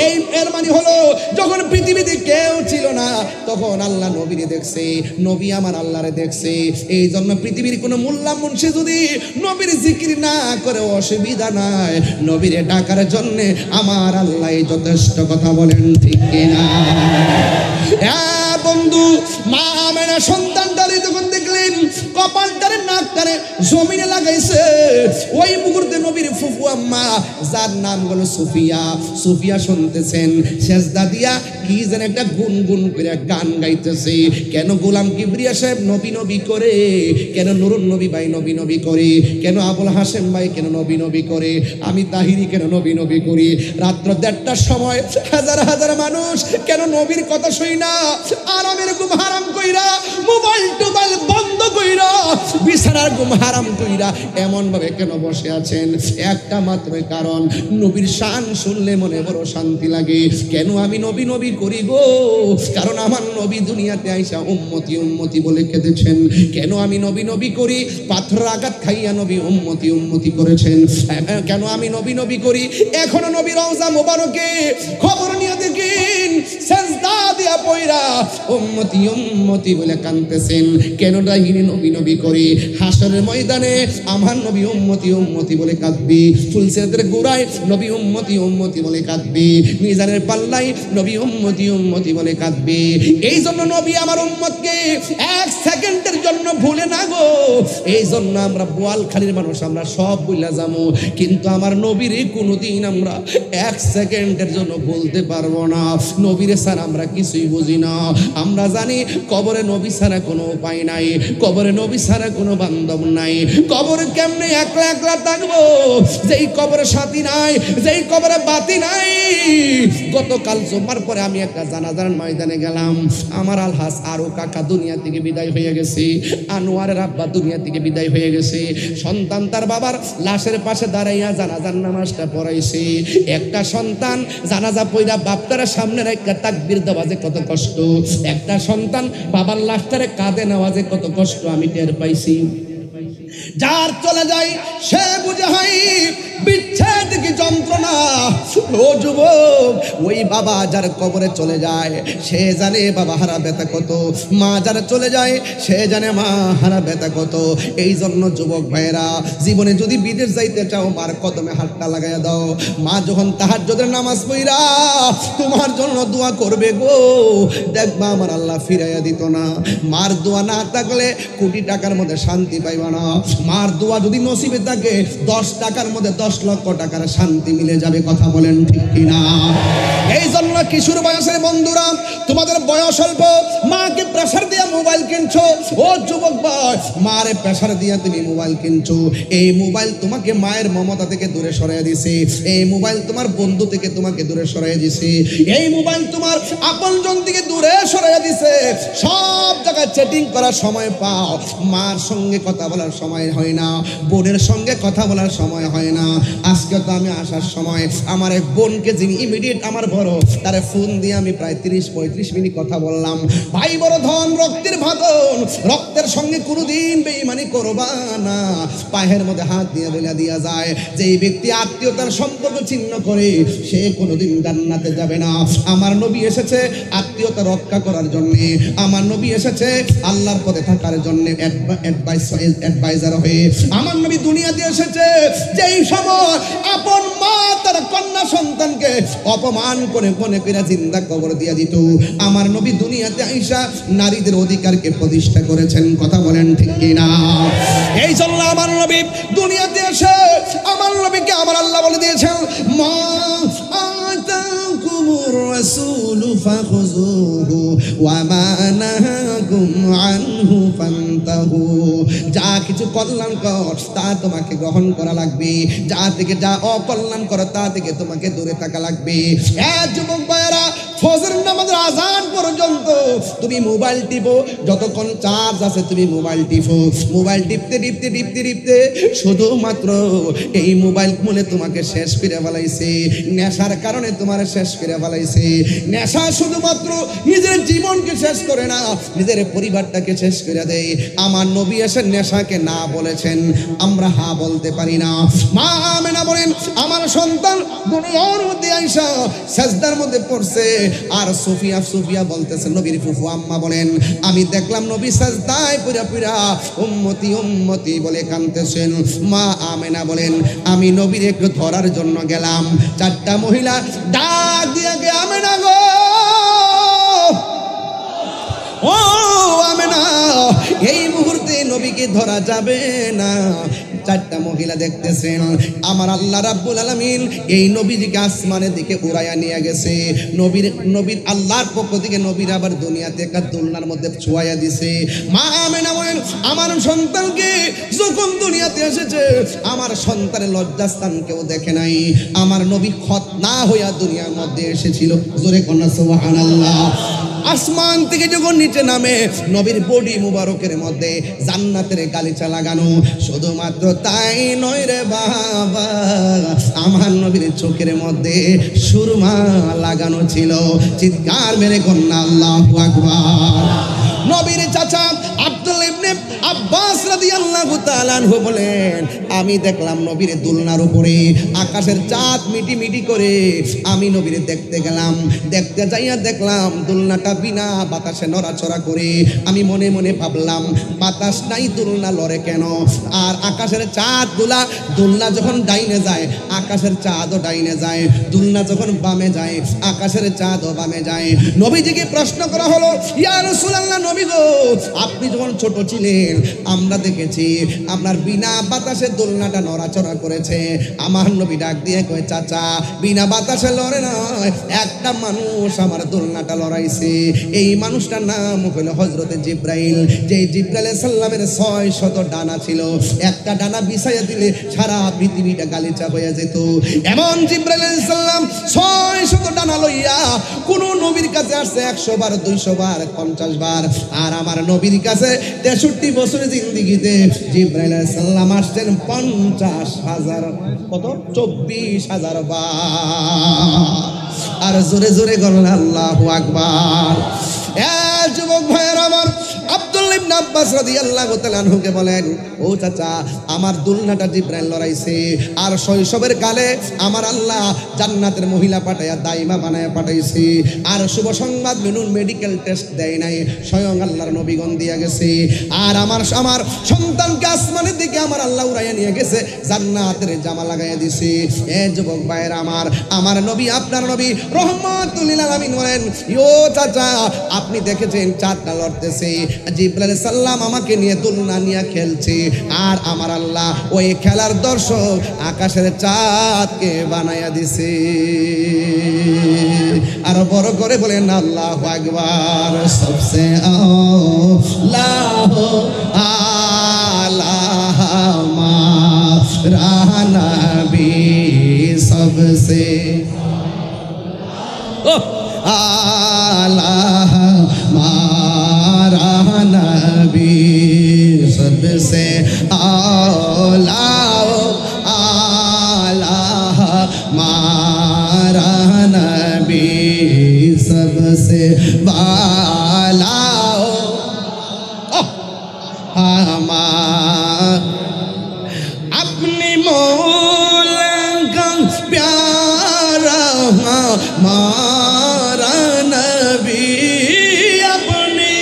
এই এর মানে হলো যখন পৃথিবীতে কেউ ছিল না তখন আল্লাহ নবীরে দেখছে, নবী আমার আল্লাহরে দেখছে। এই জন্য পৃথিবীর কোনো মোল্লা মুন্সি যদি নবীর জিকির না করে অসুবিধা নাই, নবীরে ডাকার জন্য আমার আল্লাহ যথেষ্ট। কথা বলেন ঠিক কিনা? হ্যাঁ বন্ধু, মা আমেনা সন্তানটারে যখন দেখলেন কপালটারে নাকটারে জমিনে লাগাইছে, ওই মুহূর্তে নবীর ফুফু আম্মা যার নাম হলো সুফিয়া, সুফিয়া শুনতেছেন সেজদা দিয়া কি যেন একটা গুনগুন করে গান গাইতেছে। কেন গোলাম কিবরিয়া সাহেব নবী নবী করে, কেন নুরুন নবী ভাই নবী নবী করে, কেন আবুল হাসেম ভাই কেন নবী নবী করে, আমি তাহিরি কেন নবী নবী করি। রাত্র 1:30টার সময় হাজার হাজার মানুষ কেন নবীর কথা শুই না আরামের ঘুম হারাম কইরা, মোবাইল টোবাইল বন্ধ কইরা, বিছানার ঘুম হারাম কইরা এমন ভাবে কেন বসে আছেন? একটা মাত্র কারণ, নবীর শান শুনলে মনে বড় শান্তি লাগে। কেন আমি নবী নবী করি গো? কারণ আমার নবী দুনিয়াতে আইসা উম্মতি উম্মতি বলে কেঁদেছেন। কেন আমি নবী নবী করি? পাথর আঘাত খাইয়া নবী উম্মতি উম্মতি করেছেন। কেন আমি নবী নবী করি? এখনো নবী রওজা মোবারকে খবর নিয়ে দেখেন সেজদা দিয়া পয়রা উম্মতি উম্মতি বলে কাঁদতেছেন। কেন ডাইনি নবী নবী করি? হাসরের ময়দানে আমার নবী উম্মতি উম্মতি বলে কাঁদবি, ফুলসিরাতের গোড়ায় নবী উম্মতি উম্মতি বলে কাঁদবি, মিজানের পাল্লাই নবী উম্মতি উম্মতি বলে কাঁদবি। এই জন্য নবী আমার উম্মতকে 1 সেকেন্ডের জন্য ভুলে না গো। এই জন্য আমরা বোয়ালখালীর মানুষ আমরা সব ভুলে যাবো, কিন্তু আমার নবীর কোনোদিন আমরা 1 সেকেন্ডের জন্য বলতে পারবো না। নবীর ছাড়া আমরা কিছুই বুঝি না। আমরা জানি কবরে নবী ছাড়া কোনো উপায় নাই, কবরে নবী ছাড়া কোনো বান্ধব নাই। কবরে কেমনে একলা একলা থাকবো? যেই কবরে সাথী নাই, যেই কবরে বাতি নাই। গতকাল জুমার পরে আমি একটা জানাজার ময়দানে গেলাম। আমার আলহাজ আরো কাকা দুনিয়া থেকে বিদায় হয়ে গেছে, আনোয়ারের আব্বা দুনিয়া থেকে বিদায় হয়ে গেছে। সন্তান তার বাবার লাশের পাশে দাঁড়াইয়া জানাজার নামাজটা পড়াইছে। একটা সন্তান জানাজা পড়া বাপটার সামনে একটা তাকবীর দেওয়া যে কত কষ্ট, একটা সন্তান বাবার লাশটারে কাঁধে নেওয়া যে কত কষ্ট আমি টের পাইছি। যার চলে যায় সে বুঝে হয় বিচ্ছেদ কি যন্ত্রণা। ও যুবক, ওই বাবা যার কবরে চলে যায় সে জানে বাবা হারা ব্যথা কত, মা যার চলে যায় সে জানে মা হারা ব্যথা কত। এই জন্য যুবক ভাইয়েরা, জীবনে যদি বিদেশ যাইতে চাও মার কদমে হাতটা লাগাইয়া দাও। মা যখন তাহাজ্জুদের নামাজ পড়া তোমার জন্য দোয়া করবে গো, দেখবা আমার আল্লাহ ফিরাইয়া দিত না। মার দোয়া না থাকলে কোটি টাকার মধ্যে শান্তি পাইবা না। মার দোয়া যদি নসিবে থাকে 10 টাকার মধ্যে 10 লক্ষ টাকার শান্তি মিলে যাবে। কথা বলেন ঠিক কিনা? এই জন্য কিশোর বয়সের বন্ধুরা, তোমাদের বয়স অল্প, মাকে প্রেসার দিয়ে মোবাইল কিনছো। ও যুবক ভাই, মারে প্রেসার দিয়ে তুমি মোবাইল কিনছো। এই মোবাইল তোমাকে মায়ের মমতা থেকে দূরে সরিয়ে দিছে। এই মোবাইল তোমার বন্ধু থেকে তোমাকে দূরে সরিয়ে দিছে। এই মোবাইল তোমার আপনজন থেকে দূরে সরিয়ে দিছে। সব জায়গায় চ্যাটিং করার সময় পাও, মার সঙ্গে কথা বলার সময় হয় না, বোনের সঙ্গে কথা বলার সময় হয় না। আজকে তো আমি আসার সময় আমার এক বোনকে, যিনি ইমিডিয়েট আমার বড়, তারে ফোন দিয়ে আমি প্রায় 30-35 মিনিট কথা বললাম। ভাই বড় ধন, রক্তের ভাদন, রক্তের সঙ্গে কোনোদিন বেঈমানি করবা না। পায়ের মধ্যে হাত দিয়ে বলে দিয়া যায়, যে এই ব্যক্তি আত্মীয়তার সম্পর্ক ছিন্ন করে সে কোনোদিন জান্নাতে যাবে না। আমার নবী এসেছে আত্মীয়তা রক্ষা করার জন্য, আমার নবী এসেছে আল্লাহর পথে থাকার জন্য অ্যাডভাইজার হয়ে। আমার নবী দুনিয়াতে এসেছে যেই সময় আপন মা তার কন্যা সন্তানকে অপমান করে মনে করে জিন্দা কবর দিয়া দিত, আমার নবী দুনিয়াতে আইসা নারীদের অধিকারকে প্রতিষ্ঠা করেছেন। কথা বলেন ঠিক কিনা? এই জন্য আমার নবী দুনিয়াতে এসে আমার নবীকে আমার আল্লাহ বলে দিয়েছেন, মা আতাকুমুর রাসূলু ফাখুযুহু ওয়া মা নাহাকুম আনহু ফান্তাহু। যা কিছু কল্যাণকর তা তোমাকে গ্রহণ করা লাগবে, যা থেকে যা অকল্যাণকর তা থেকে তোমাকে দূরে থাকা লাগবে। যুবক ভাইয়েরা, ফজর নামাজের আজান পর্যন্ত তুমি মোবাইল টিপো, যতক্ষণ চার্জ আছে তুমি মোবাইল টিপো। মোবাইল টিপতে টিপতে টিপতে টিপতে শুধুমাত্র এই মোবাইল মনে তোমাকে শেষ করে ফেলাইছে। নেশার কারণে তোমার শেষ করে ফেলাইছে। নেশা শুধুমাত্র নিজের জীবনকে শেষ করে না, নিজের পরিবারটাকে শেষ করে দেয়। আমার নবী এসে নেশাকে না বলেছেন, আমরা হা বলতে পারি না। মা আমেনা বলেন, আমার সন্তান দুনিয়ার মধ্যে আইসা সাজদার মধ্যে পড়ছে, আর সুফিয়া বলতেছে, নবীর ফুফু আম্মা বলেন, আমি দেখলাম নবী সাজদায় পুরা পুরা উম্মতি উম্মতি বলে কাঁদতেছেন। মা আমেনা বলেন, আমি নবীর একটু ধরার জন্য গেলাম, 4টা মহিলা ডাক দিয়ে গে, আমেনা গো, ও আমেনা, এই মুহূর্তে নবীকে ধরা যাবে না। 4টা মহিলা দেখতেছেন আমার আল্লাহ রাব্বুল আলামিন এই নবীজিকে আসমানের দিকে উড়াইয়া নিয়ে গেছে। নবীর আল্লাহর পক্ষ থেকে নবীর আবার দুনিয়াতে একটা দোলনার মধ্যে ছোঁয়া দিছে। মা আমেনা বলেন, আমার সন্তানকে যখন দুনিয়াতে এসেছে আমার সন্তানের লজ্জাস্থান কেউ দেখে নাই। আমার নবী খতনা হইয়া দুনিয়ার মধ্যে এসেছিল। জোরে কন্যা সুবহানাল্লাহ। আসমান থেকে যখন নিচে নামে নবীর বডি মুবারকের মধ্যে জান্নাতের গালিচা লাগানো। শুধুমাত্র তাই নয় রে বাবা, আমার নবীর চোখের মধ্যে সুরমা লাগানো ছিল। চিৎকার মেরে কন্যা আল্লাহু আকবার। নবীর চাচা আব্দুল ইবনে আব্বাস রাদিয়াল্লাহু তাআলা আনহু বলেন, আমি দেখলাম নবীর দুলনার উপরে আকাশের চাঁদ মিটি মিটি করে আমি নবীর দেখতে গেলাম। দেখতে যাইয়া দেখলাম দুলনাটা বিনা বাতাসে নড়াচড়া করে। আমি মনে মনে ভাবলাম, বাতাস নাই, দুলনা লড়ে কেন? আর আকাশের চাঁদ দুলনা যখন ডাইনে যায় আকাশের চাঁদও ডাইনে যায়, দুলনা যখন বামে যায় আকাশের চাঁদও বামে যায়। নবীজিকে প্রশ্ন করা হলো, ইয়া রাসূলুল্লাহ, নবী গো, আপনি যখন ছোট ছিলেন আমরা দেখেছি আপনার বিনা বাতাসে দোলনাটা নড়াচড়া করেছে। আমার নবী ডাক দিয়ে কয়, চাচা, বিনা বাতাসে লড়ে নয়, একটা মানুষ আমার দোলনাটা লড়াইছে। এই মানুষটার নাম হলো হযরতে জিব্রাইল। যে জিব্রাইল আলাইহিস সালামের 600 ডানা ছিল, একটা ডানা বিছাইয়া দিলে সারা পৃথিবীটা গালিচা হয়ে যেত। এমন জিব্রাইল আলাইহিস সালাম 600 ডানা লইয়া কোন নবীর কাছে আসছে 100 বার, 200 বার, 50 বার। আর আমার নবীর কাছে 63 বছরের জিন্দেগিতে জিব্রাইল আলাইহিস সালাম আসছেন 50,000, কত, 24,000 বার। আর জোরে জোরে বলেন আল্লাহু আকবার। যুবক ভাইয়ের আমার, আব্দুল্লাহ ইবনে আব্বাস রাদিয়াল্লাহু তাআলা আনহুকে বলেন, ও চাচা, আমার দুলনাটা জিব্রাইল লড়াইছে। আর শৈশবের কালে আমার আল্লাহ জান্নাতের মহিলা পাঠাইয়া দাইমা বানায়া পাঠাইছে। আর শুভ সংবাদ, মিনুন মেডিকেল টেস্ট দেয় নাই, স্বয়ং আল্লাহর নবীগণ দিয়া গেছে। আর আমার সন্তানকে আসমানের দিকে আমার আল্লাহ উড়াইয়া নিয়ে গেছে, জান্নাতের জামা লাগাইয়া দিছে। যুবক ভাইয়ের আমার নবী, আপনার নবী রহমাতুল লিল আলামিন বলেন, ও চাচা, আপনি দেখেছেন চাঁদটা লড়তেছে, জিব্রাইল জিবরাইল আলাইহিস সালাম আমাকে নিয়ে তুলনা নিয়ে খেলছে, আর আমার আল্লাহ ওই খেলার দর্শক আকাশের চাঁদকে বানায়া দিছে। আরো বড় করে বলেন আল্লাহু আকবার। সবসে আল্লাহু আলামা রাহনবী सबसे आला हमारा नबी सबसे आला आला हमारा नबी सबसे बाला हमारा अपनी प्यारा हमारा नबी अपनी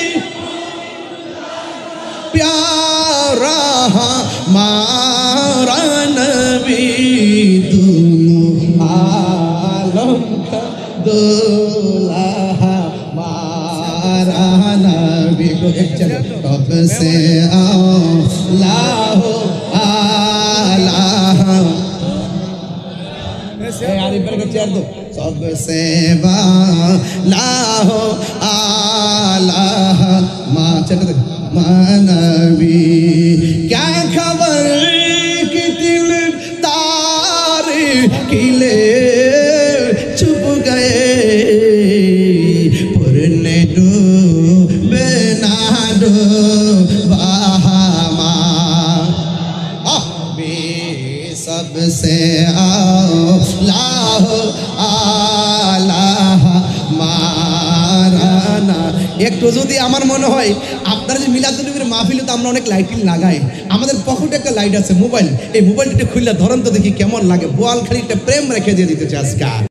प्यारा हमारा नबी दोनों आलम का दूल्हा हमारा नबी। कब से आल्लाह सबसे बाला आला मानवी। क्या खबर कि दिल तारे किले चुप गए, पुरने डूबे ना डूबा सबसे একটু যদি আমার মনে হয় আপনারা যে মিলাদুন নবীর মাহফিলে তো আমরা অনেক লাইটিং লাগাই, আমাদের পকেটে একটা লাইট আছে মোবাইল, এই মোবাইলটা খুললে ধরেন তো দেখি কেমন লাগে। বোয়ালখালী একটা প্রেম রেখে দিয়ে দিতে চাই আজকে।